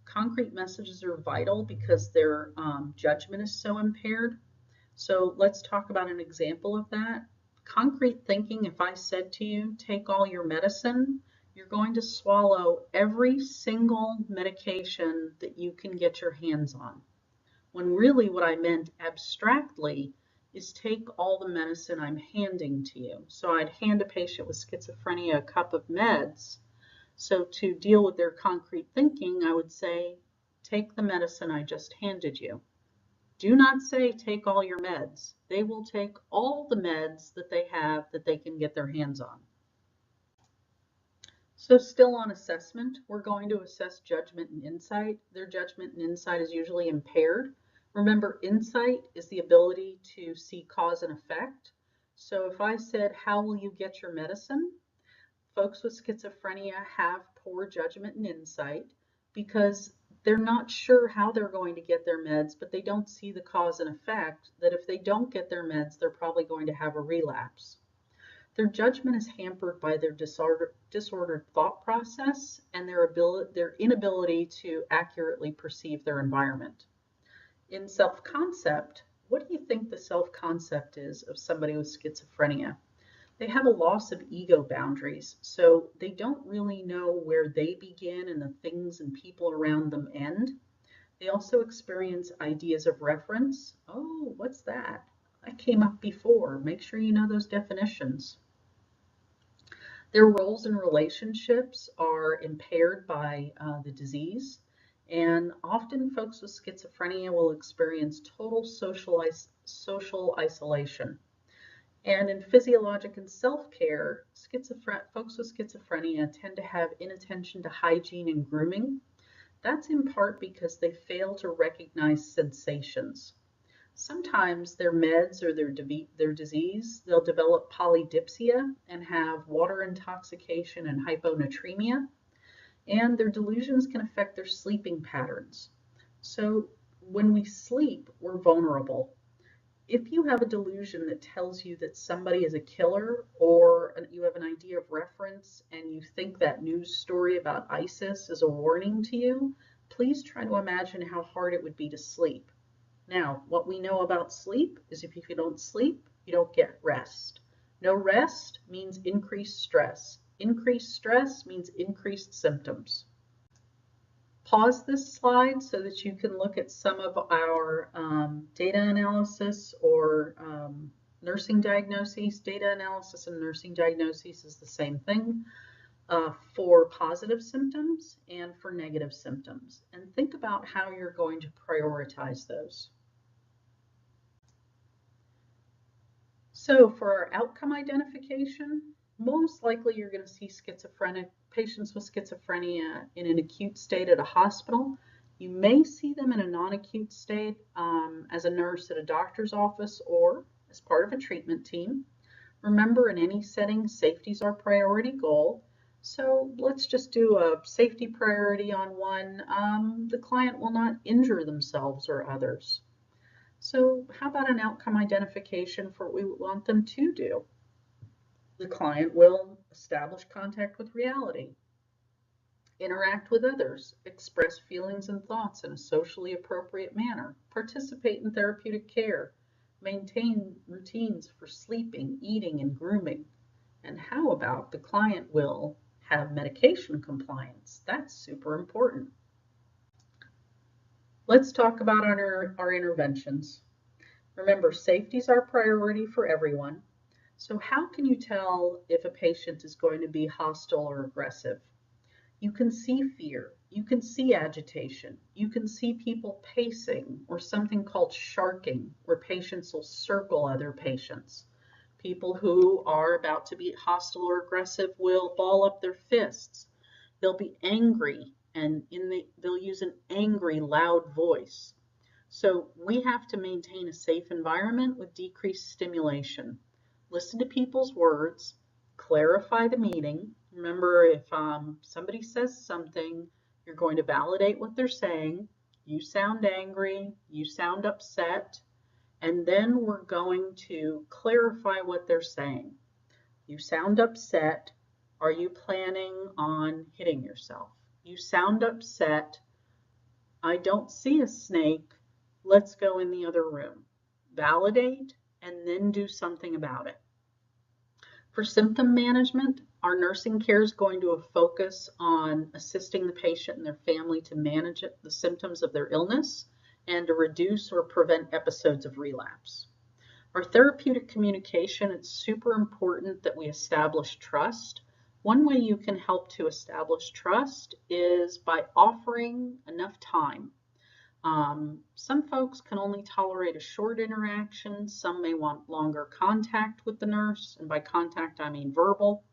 Concrete messages are vital because their judgment is so impaired. So let's talk about an example of that. Concrete thinking, if I said to you, take all your medicine, you're going to swallow every single medication that you can get your hands on. When really what I meant abstractly is take all the medicine I'm handing to you. So I'd hand a patient with schizophrenia a cup of meds. So to deal with their concrete thinking, I would say, take the medicine I just handed you. Do not say take all your meds. They will take all the meds that they have that they can get their hands on. So still on assessment, we're going to assess judgment and insight. Their judgment and insight is usually impaired. Remember, insight is the ability to see cause and effect. So if I said, how will you get your medicine? Folks with schizophrenia have poor judgment and insight because they're not sure how they're going to get their meds, but they don't see the cause and effect that if they don't get their meds, they're probably going to have a relapse. Their judgment is hampered by their disordered thought process and their inability to accurately perceive their environment. In self-concept, what do you think the self-concept is of somebody with schizophrenia? They have a loss of ego boundaries, so they don't really know where they begin and the things and people around them end. They also experience ideas of reference. Oh, what's that? That came up before. Make sure you know those definitions. Their roles in relationships are impaired by the disease, and often folks with schizophrenia will experience total social isolation. And in physiologic and self-care, folks with schizophrenia tend to have inattention to hygiene and grooming. That's in part because they fail to recognize sensations. Sometimes their meds or their disease, they'll develop polydipsia and have water intoxication and hyponatremia, and their delusions can affect their sleeping patterns. So when we sleep, we're vulnerable. If you have a delusion that tells you that somebody is a killer, or you have an idea of reference and you think that news story about ISIS is a warning to you, please try to imagine how hard it would be to sleep. Now, what we know about sleep is if you don't sleep, you don't get rest. No rest means increased stress. Increased stress means increased symptoms. Pause this slide so that you can look at some of our data analysis or nursing diagnoses. Data analysis and nursing diagnoses is the same thing for positive symptoms and for negative symptoms. And think about how you're going to prioritize those. So for our outcome identification, most likely you're going to see patients with schizophrenia in an acute state at a hospital. You may see them in a non-acute state as a nurse at a doctor's office or as part of a treatment team. Remember, in any setting, safety is our priority goal. So let's just do a safety priority on one. The client will not injure themselves or others. So how about an outcome identification for what we want them to do? The client will establish contact with reality, interact with others, express feelings and thoughts in a socially appropriate manner, participate in therapeutic care, maintain routines for sleeping, eating, and grooming. And how about the client will have medication compliance? That's super important. Let's talk about our interventions. Remember, safety is our priority for everyone. So how can you tell if a patient is going to be hostile or aggressive? You can see fear, you can see agitation, you can see people pacing or something called sharking, where patients will circle other patients. People who are about to be hostile or aggressive will ball up their fists. They'll be angry and they'll use an angry, loud voice. So we have to maintain a safe environment with decreased stimulation. Listen to people's words, clarify the meaning. Remember, if somebody says something, you're going to validate what they're saying. You sound angry, you sound upset, and then we're going to clarify what they're saying. You sound upset. Are you planning on hitting yourself? You sound upset. I don't see a snake. Let's go in the other room. Validate and then do something about it. For symptom management, our nursing care is going to focus on assisting the patient and their family to manage the symptoms of their illness and to reduce or prevent episodes of relapse. Our therapeutic communication, it's super important that we establish trust. One way you can help to establish trust is by offering enough time. Some folks can only tolerate a short interaction. Some may want longer contact with the nurse, and by contact I mean verbal.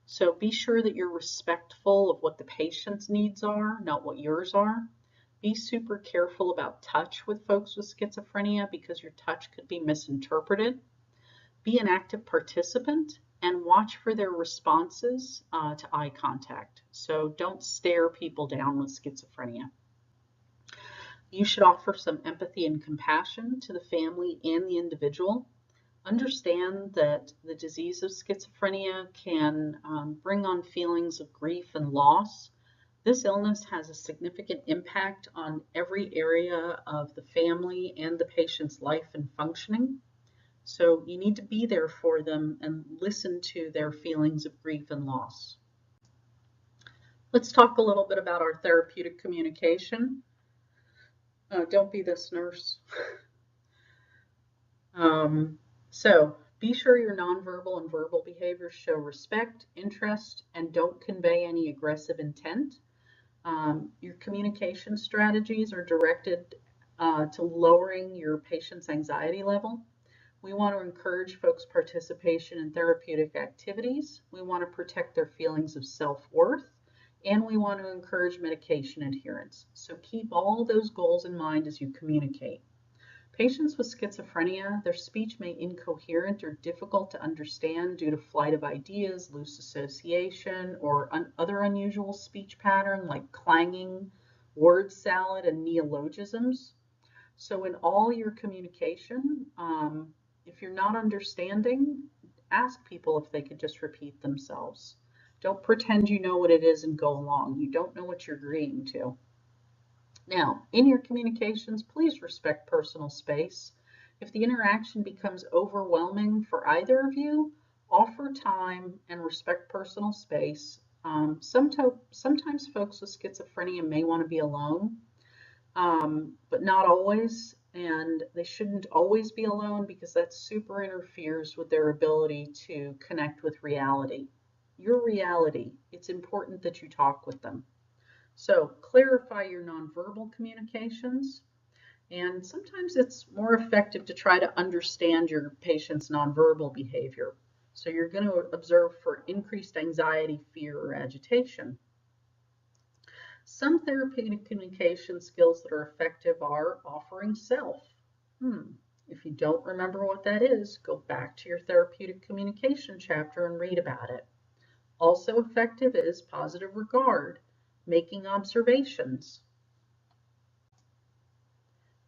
So be sure that you're respectful of what the patient's needs are, not what yours are. Be super careful about touch with folks with schizophrenia because your touch could be misinterpreted. Be an active participant and watch for their responses to eye contact. So don't stare people down with schizophrenia. You should offer some empathy and compassion to the family and the individual. Understand that the disease of schizophrenia can bring on feelings of grief and loss. This illness has a significant impact on every area of the family and the patient's life and functioning. So you need to be there for them and listen to their feelings of grief and loss. Let's talk a little bit about our therapeutic communication. Don't be this nurse. So be sure your nonverbal and verbal behaviors show respect, interest, and don't convey any aggressive intent. Your communication strategies are directed to lowering your patient's anxiety level. We want to encourage folks' participation in therapeutic activities. We want to protect their feelings of self-worth. And we want to encourage medication adherence. So keep all those goals in mind as you communicate. Patients with schizophrenia, their speech may be incoherent or difficult to understand due to flight of ideas, loose association, or other unusual speech pattern like clanging, word salad, and neologisms. So in all your communication, if you're not understanding, ask people if they could just repeat themselves. Don't pretend you know what it is and go along. You don't know what you're agreeing to. Now, in your communications, please respect personal space. If the interaction becomes overwhelming for either of you, offer time and respect personal space. Sometimes folks with schizophrenia may want to be alone, but not always, and they shouldn't always be alone because that super interferes with their ability to connect with reality. Your reality, it's important that you talk with them. So clarify your nonverbal communications, and sometimes it's more effective to try to understand your patient's nonverbal behavior. So you're going to observe for increased anxiety, fear, or agitation. Some therapeutic communication skills that are effective are offering self. If you don't remember what that is, go back to your therapeutic communication chapter and read about it. Also effective is positive regard, making observations.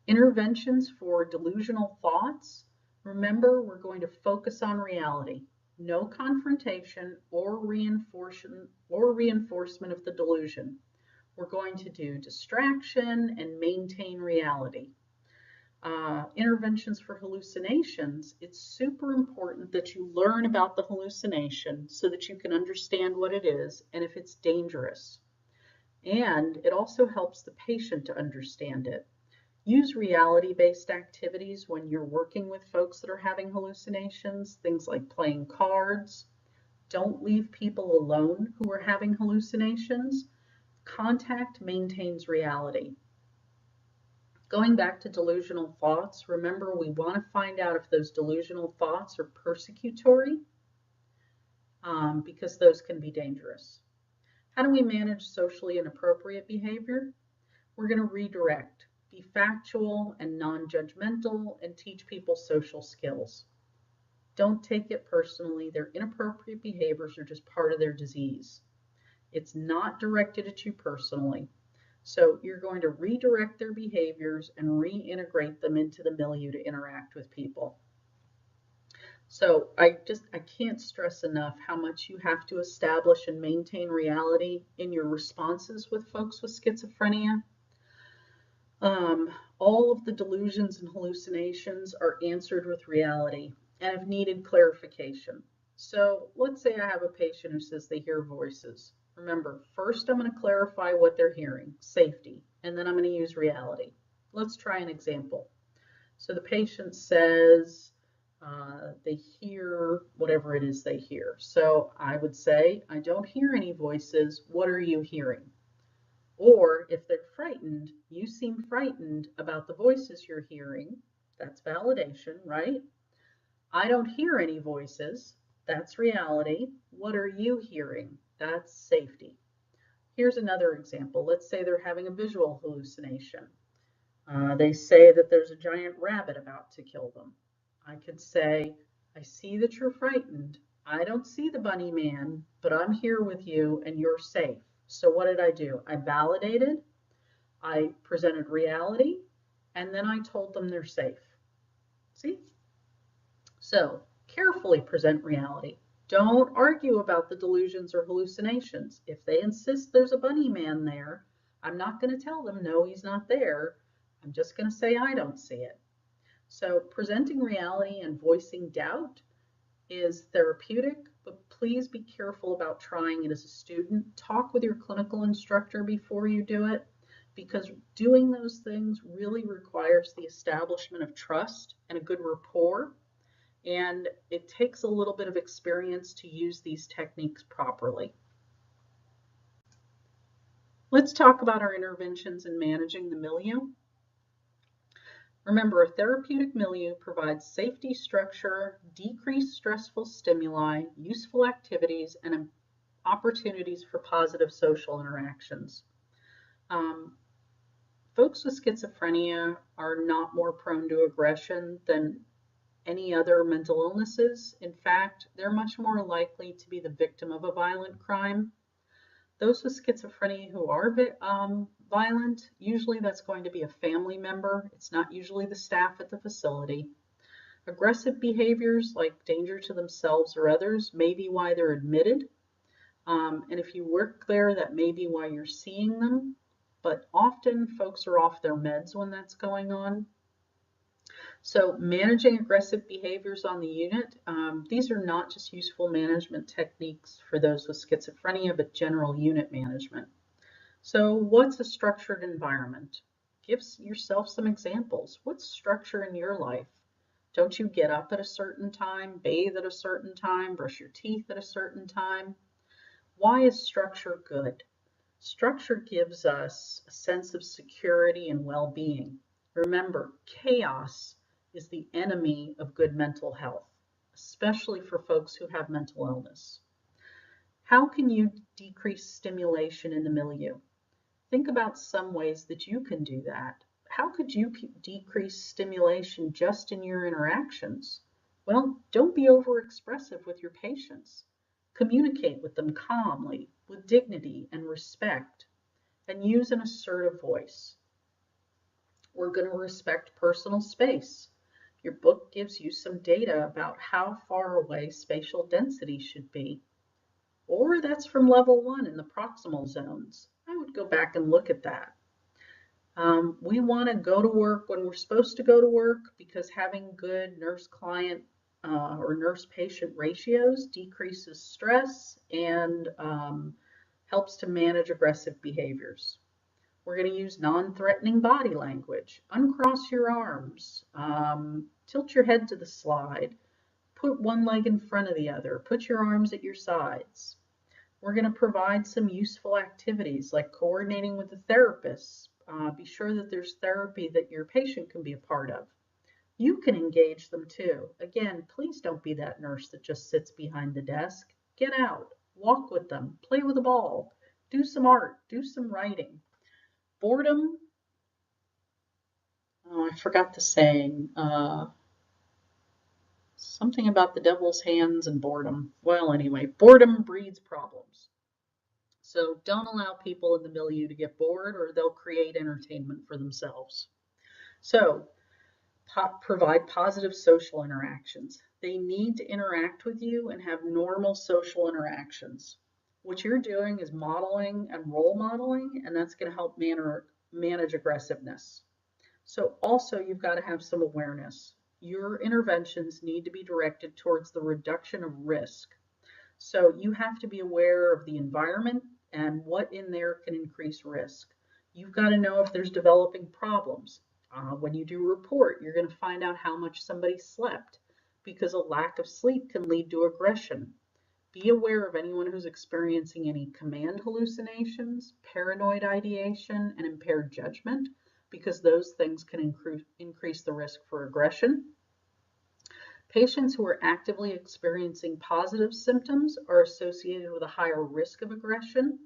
Interventions for delusional thoughts. Remember, we're going to focus on reality. No confrontation or reinforcement of the delusion. We're going to do distraction and maintain reality. Interventions for hallucinations. It's super important that you learn about the hallucination so that you can understand what it is and if it's dangerous. And it also helps the patient to understand it. Use reality-based activities when you're working with folks that are having hallucinations, things like playing cards. Don't leave people alone who are having hallucinations. Contact maintains reality. Going back to delusional thoughts, remember we want to find out if those delusional thoughts are persecutory, because those can be dangerous. How do we manage socially inappropriate behavior? We're going to redirect. Be factual and non-judgmental and teach people social skills. Don't take it personally. Their inappropriate behaviors are just part of their disease. It's not directed at you personally. So you're going to redirect their behaviors and reintegrate them into the milieu to interact with people. So I can't stress enough how much you have to establish and maintain reality in your responses with folks with schizophrenia. All of the delusions and hallucinations are answered with reality and have needed clarification. So let's say I have a patient who says they hear voices. Remember, first I'm going to clarify what they're hearing, safety, and then I'm going to use reality. Let's try an example. So the patient says they hear whatever it is they hear. So I would say, I don't hear any voices. What are you hearing? Or if they're frightened, you seem frightened about the voices you're hearing. That's validation, right? I don't hear any voices. That's reality. What are you hearing? That's safety. Here's another example. Let's say they're having a visual hallucination. They say that there's a giant rabbit about to kill them. I could say, I see that you're frightened. I don't see the bunny man, but I'm here with you and you're safe. So what did I do? I validated, I presented reality, and then I told them they're safe. See? So carefully present reality. Don't argue about the delusions or hallucinations. If they insist there's a bunny man there, I'm not going to tell them, no, he's not there. I'm just going to say I don't see it. So presenting reality and voicing doubt is therapeutic, but please be careful about trying it as a student. Talk with your clinical instructor before you do it, because doing those things really requires the establishment of trust and a good rapport, and it takes a little bit of experience to use these techniques properly. Let's talk about our interventions in managing the milieu. Remember, a therapeutic milieu provides safety structure, decreased stressful stimuli, useful activities, and opportunities for positive social interactions. Folks with schizophrenia are not more prone to aggression than any other mental illnesses. In fact, they're much more likely to be the victim of a violent crime. Those with schizophrenia who are violent, usually that's going to be a family member. It's not usually the staff at the facility. Aggressive behaviors like danger to themselves or others may be why they're admitted. And if you work there, that may be why you're seeing them. But often folks are off their meds when that's going on. So managing aggressive behaviors on the unit, these are not just useful management techniques for those with schizophrenia, but general unit management. So what's a structured environment? Give yourself some examples. What's structure in your life? Don't you get up at a certain time, bathe at a certain time, brush your teeth at a certain time? Why is structure good? Structure gives us a sense of security and well-being. Remember, chaos is the enemy of good mental health, especially for folks who have mental illness. How can you decrease stimulation in the milieu? Think about some ways that you can do that. How could you decrease stimulation just in your interactions? Well, don't be overexpressive with your patients. Communicate with them calmly, with dignity and respect, and use an assertive voice. We're going to respect personal space. Your book gives you some data about how far away spatial density should be. Or that's from level 1 in the proximal zones. I would go back and look at that. We want to go to work when we're supposed to go to work because having good nurse-client or nurse-patient ratios decreases stress and helps to manage aggressive behaviors. We're going to use non-threatening body language. Uncross your arms, tilt your head to the side, put one leg in front of the other, put your arms at your sides. We're going to provide some useful activities like coordinating with the therapist. Be sure that there's therapy that your patient can be a part of. You can engage them too. Again, please don't be that nurse that just sits behind the desk. Get out, walk with them, play with a ball, do some art, do some writing. Boredom, oh, I forgot the saying, something about the devil's hands and boredom. Well, anyway, boredom breeds problems. So don't allow people in the milieu to get bored or they'll create entertainment for themselves. So provide positive social interactions. They need to interact with you and have normal social interactions. What you're doing is modeling and role modeling, and that's going to help manage aggressiveness. So also you've got to have some awareness. Your interventions need to be directed towards the reduction of risk. So you have to be aware of the environment and what in there can increase risk. You've got to know if there's developing problems. When you do a report, you're going to find out how much somebody slept because a lack of sleep can lead to aggression. Be aware of anyone who's experiencing any command hallucinations, paranoid ideation, and impaired judgment because those things can increase the risk for aggression. Patients who are actively experiencing positive symptoms are associated with a higher risk of aggression.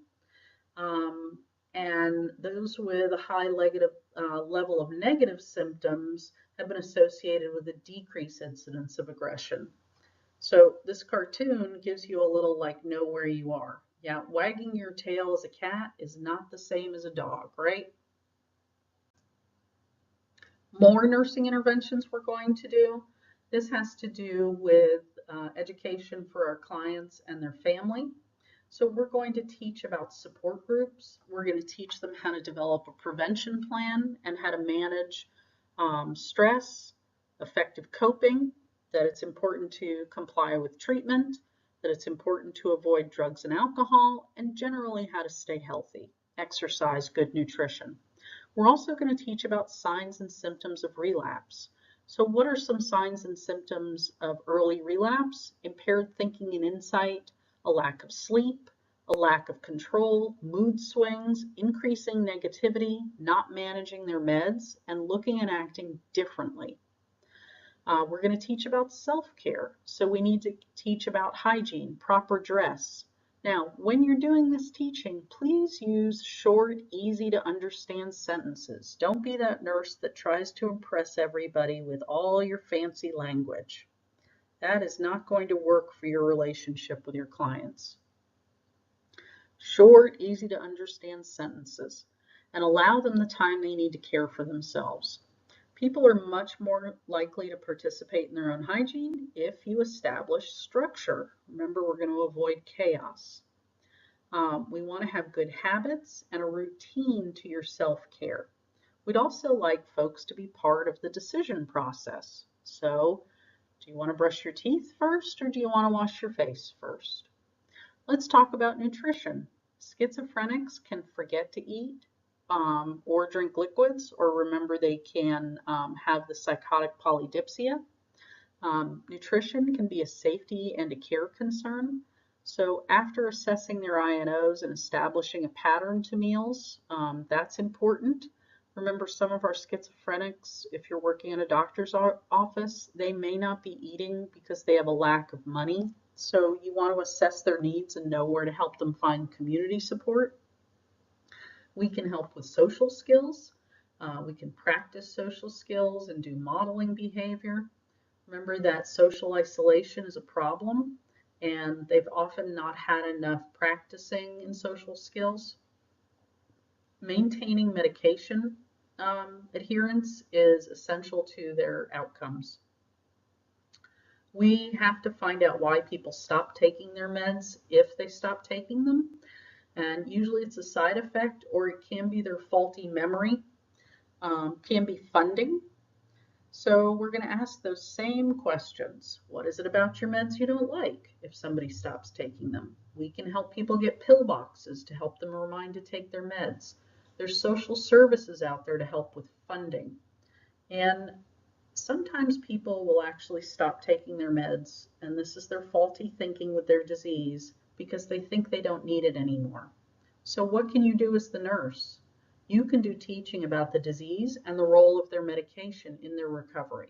And those with a high level of negative symptoms have been associated with a decreased incidence of aggression. So this cartoon gives you a little like know where you are. Yeah, wagging your tail as a cat is not the same as a dog, right? More nursing interventions we're going to do. This has to do with education for our clients and their family. So we're going to teach about support groups. We're going to teach them how to develop a prevention plan and how to manage stress, effective coping, that it's important to comply with treatment, that it's important to avoid drugs and alcohol, and generally how to stay healthy, exercise, good nutrition. We're also going to teach about signs and symptoms of relapse. So what are some signs and symptoms of early relapse? Impaired thinking and insight, a lack of sleep, a lack of control, mood swings, increasing negativity, not managing their meds, and looking and acting differently. We're going to teach about self-care. So we need to teach about hygiene, proper dress, Now, when you're doing this teaching, please use short, easy to understand sentences. Don't be that nurse that tries to impress everybody with all your fancy language. That is not going to work for your relationship with your clients. Short, easy to understand sentences, and allow them the time they need to care for themselves. People are much more likely to participate in their own hygiene if you establish structure. Remember, we're going to avoid chaos. We want to have good habits and a routine to your self-care. We'd also like folks to be part of the decision process. So, do you want to brush your teeth first or do you want to wash your face first? Let's talk about nutrition. Schizophrenics can forget to eat or drink liquids, or remember they can have the psychotic polydipsia. Nutrition can be a safety and a care concern. So after assessing their INOs and establishing a pattern to meals, that's important. Remember, some of our schizophrenics, if you're working in a doctor's office, they may not be eating because they have a lack of money. So you want to assess their needs and know where to help them find community support. We can help with social skills. We can practice social skills and do modeling behavior. Remember that social isolation is a problem, and they've often not had enough practicing in social skills. Maintaining medication adherence is essential to their outcomes. We have to find out why people stop taking their meds if they stop taking them, and usually it's a side effect, or it can be their faulty memory, can be funding. So we're going to ask those same questions. What is it about your meds you don't like if somebody stops taking them? We can help people get pill boxes to help them remind to take their meds. There's social services out there to help with funding. And sometimes people will actually stop taking their meds, and this is their faulty thinking with their disease because they think they don't need it anymore. So what can you do as the nurse? You can do teaching about the disease and the role of their medication in their recovery.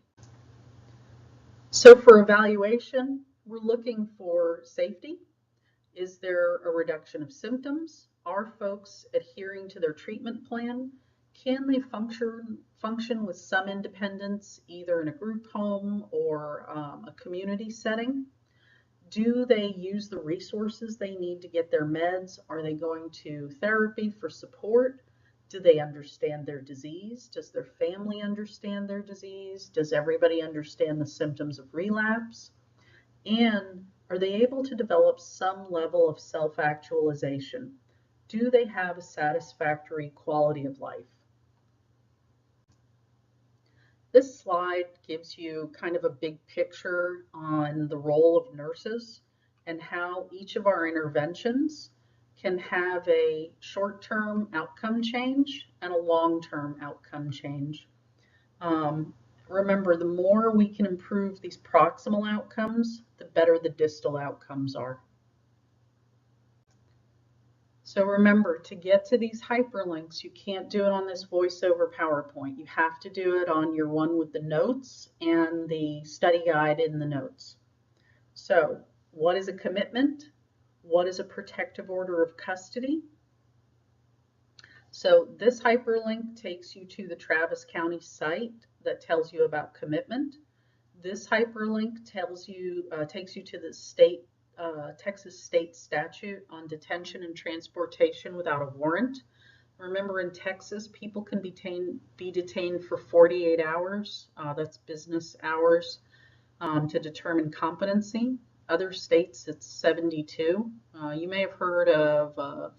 So for evaluation, we're looking for safety. Is there a reduction of symptoms? Are folks adhering to their treatment plan? Can they function with some independence, either in a group home or a community setting? Do they use the resources they need to get their meds? Are they going to therapy for support? Do they understand their disease? Does their family understand their disease? Does everybody understand the symptoms of relapse? And are they able to develop some level of self-actualization? Do they have a satisfactory quality of life? This slide gives you kind of a big picture on the role of nurses and how each of our interventions can have a short-term outcome change and a long-term outcome change. Remember, the more we can improve these proximal outcomes, the better the distal outcomes are. So remember, to get to these hyperlinks, you can't do it on this VoiceOver PowerPoint. You have to do it on your one with the notes and the study guide in the notes. So what is a commitment? What is a protective order of custody? So this hyperlink takes you to the Travis County site that tells you about commitment. This hyperlink takes you to the Texas state statute on detention and transportation without a warrant. Remember, in Texas, people can be detained for 48 hours. That's business hours to determine competency. Other states, it's 72. You may have heard of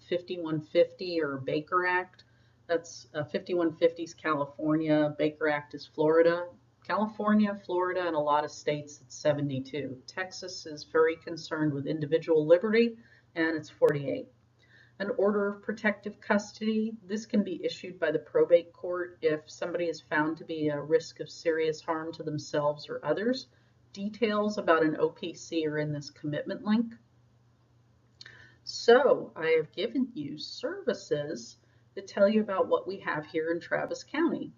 5150 or Baker Act. That's 5150 is California, Baker Act is Florida. California, Florida, and a lot of states, it's 72. Texas is very concerned with individual liberty, and it's 48. An order of protective custody, this can be issued by the probate court if somebody is found to be a risk of serious harm to themselves or others. Details about an OPC are in this commitment link. So I have given you services that tell you about what we have here in Travis County.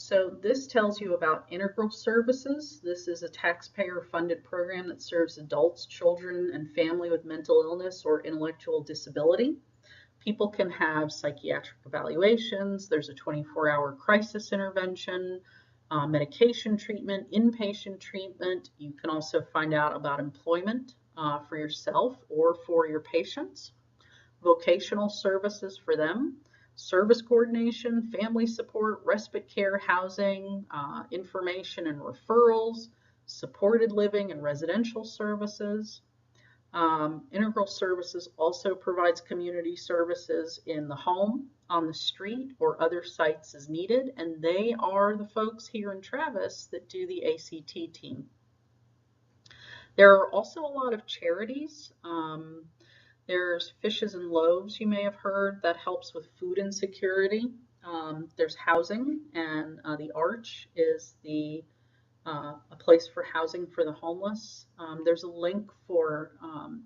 So this tells you about integral services. This is a taxpayer-funded program that serves adults, children, and family with mental illness or intellectual disability. People can have psychiatric evaluations. There's a 24-hour crisis intervention, medication treatment, inpatient treatment. You can also find out about employment for yourself or for your patients, vocational services for them, service coordination, family support, respite care, housing, information and referrals, supported living and residential services. Integral Services also provides community services in the home, on the street, or other sites as needed, and they are the folks here in Travis that do the ACT team. There are also a lot of charities. There's Fishes and Loaves, you may have heard, that helps with food insecurity. There's housing, and the Arch is a place for housing for the homeless. There's a link for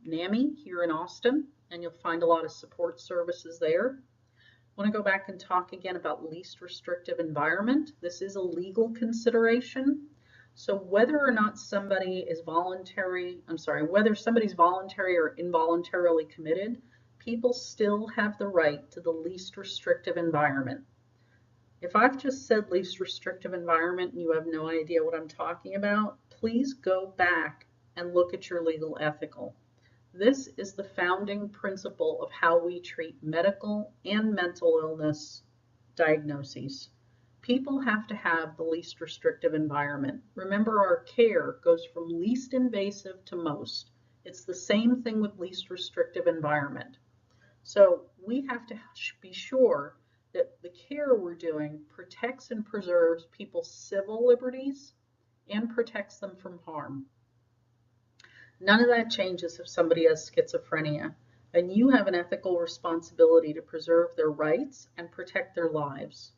NAMI here in Austin, and you'll find a lot of support services there. I want to go back and talk again about least restrictive environment. This is a legal consideration. So whether or not somebody is whether somebody's voluntary or involuntarily committed, people still have the right to the least restrictive environment. If I've just said least restrictive environment and you have no idea what I'm talking about, please go back and look at your legal ethical. This is the founding principle of how we treat medical and mental illness diagnoses. People have to have the least restrictive environment. Remember, our care goes from least invasive to most. It's the same thing with least restrictive environment. So we have to be sure that the care we're doing protects and preserves people's civil liberties and protects them from harm. None of that changes if somebody has schizophrenia, and you have an ethical responsibility to preserve their rights and protect their lives.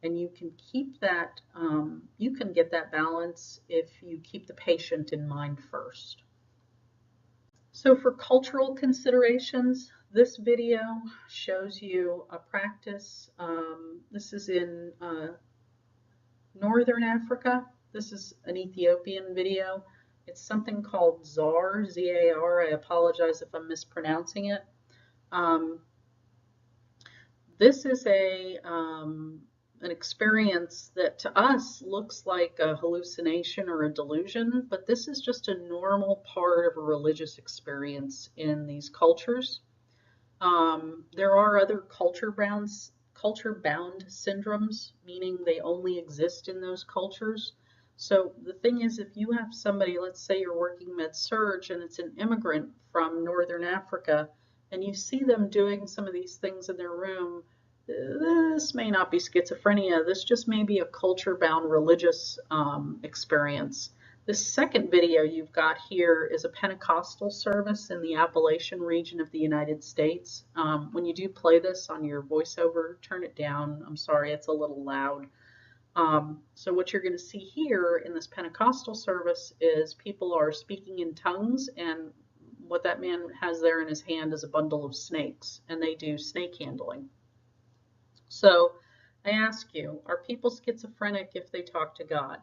And you can keep that, you can get that balance if you keep the patient in mind first. So for cultural considerations, this video shows you a practice. This is in Northern Africa. This is an Ethiopian video. It's something called ZAR, Z-A-R. I apologize if I'm mispronouncing it. This is an experience that to us looks like a hallucination or a delusion, but this is just a normal part of a religious experience in these cultures. There are other culture-bound syndromes, meaning they only exist in those cultures. So the thing is, if you have somebody, let's say you're working med-surg and it's an immigrant from Northern Africa, and you see them doing some of these things in their room, this may not be schizophrenia. This just may be a culture-bound religious experience. This second video you've got here is a Pentecostal service in the Appalachian region of the United States. When you do play this on your voiceover, turn it down. I'm sorry, it's a little loud. So what you're going to see here in this Pentecostal service is people are speaking in tongues, and what that man has there in his hand is a bundle of snakes, and they do snake handling. So I ask you, are people schizophrenic if they talk to God?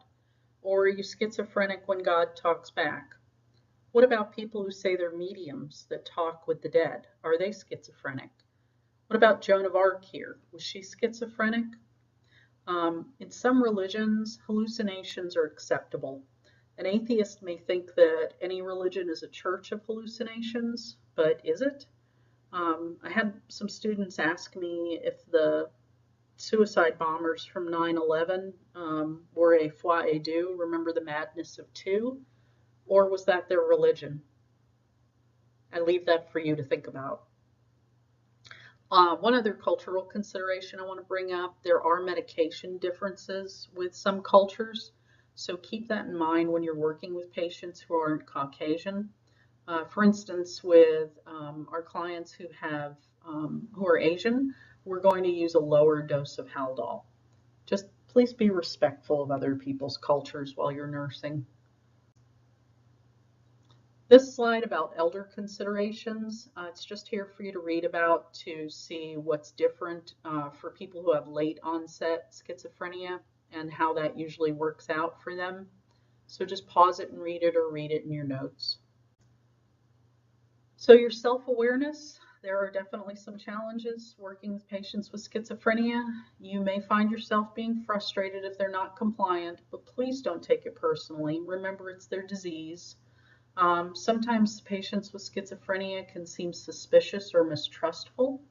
Or are you schizophrenic when God talks back? What about people who say they're mediums that talk with the dead? Are they schizophrenic? What about Joan of Arc here? Was she schizophrenic? In some religions, hallucinations are acceptable. An atheist may think that any religion is a church of hallucinations, but is it? I had some students ask me if the suicide bombers from 9/11 were a foi et deux, remember the madness of two, or was that their religion? I leave that for you to think about. One other cultural consideration I want to bring up, there are medication differences with some cultures, so keep that in mind when you're working with patients who aren't Caucasian. For instance, with our clients who are Asian, we're going to use a lower dose of Haldol. Just please be respectful of other people's cultures while you're nursing. This slide about elder considerations, it's just here for you to read about to see what's different for people who have late onset schizophrenia. and how that usually works out for them. So just pause it and read it, or read it in your notes. So your self-awareness, there are definitely some challenges working with patients with schizophrenia. You may find yourself being frustrated if they're not compliant, but please don't take it personally. Remember, it's their disease. Sometimes patients with schizophrenia can seem suspicious or mistrustful.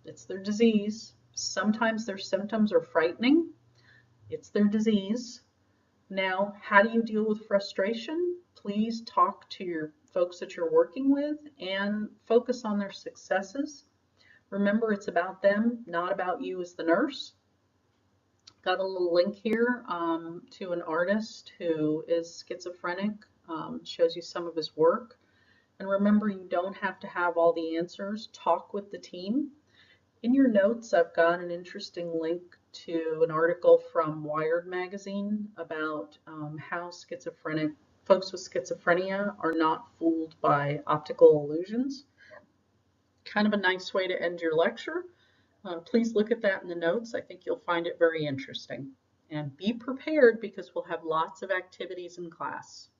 It's their disease. Sometimes their symptoms are frightening. It's their disease. Now, how do you deal with frustration? Please talk to your folks that you're working with and focus on their successes. Remember, it's about them, not about you as the nurse. Got a little link here to an artist who is schizophrenic. Shows you some of his work. And remember, you don't have to have all the answers. Talk with the team. In your notes, I've got an interesting link to an article from Wired magazine about how folks with schizophrenia are not fooled by optical illusions. Kind of a nice way to end your lecture. Please look at that in the notes. I think you'll find it very interesting. And be prepared, because we'll have lots of activities in class.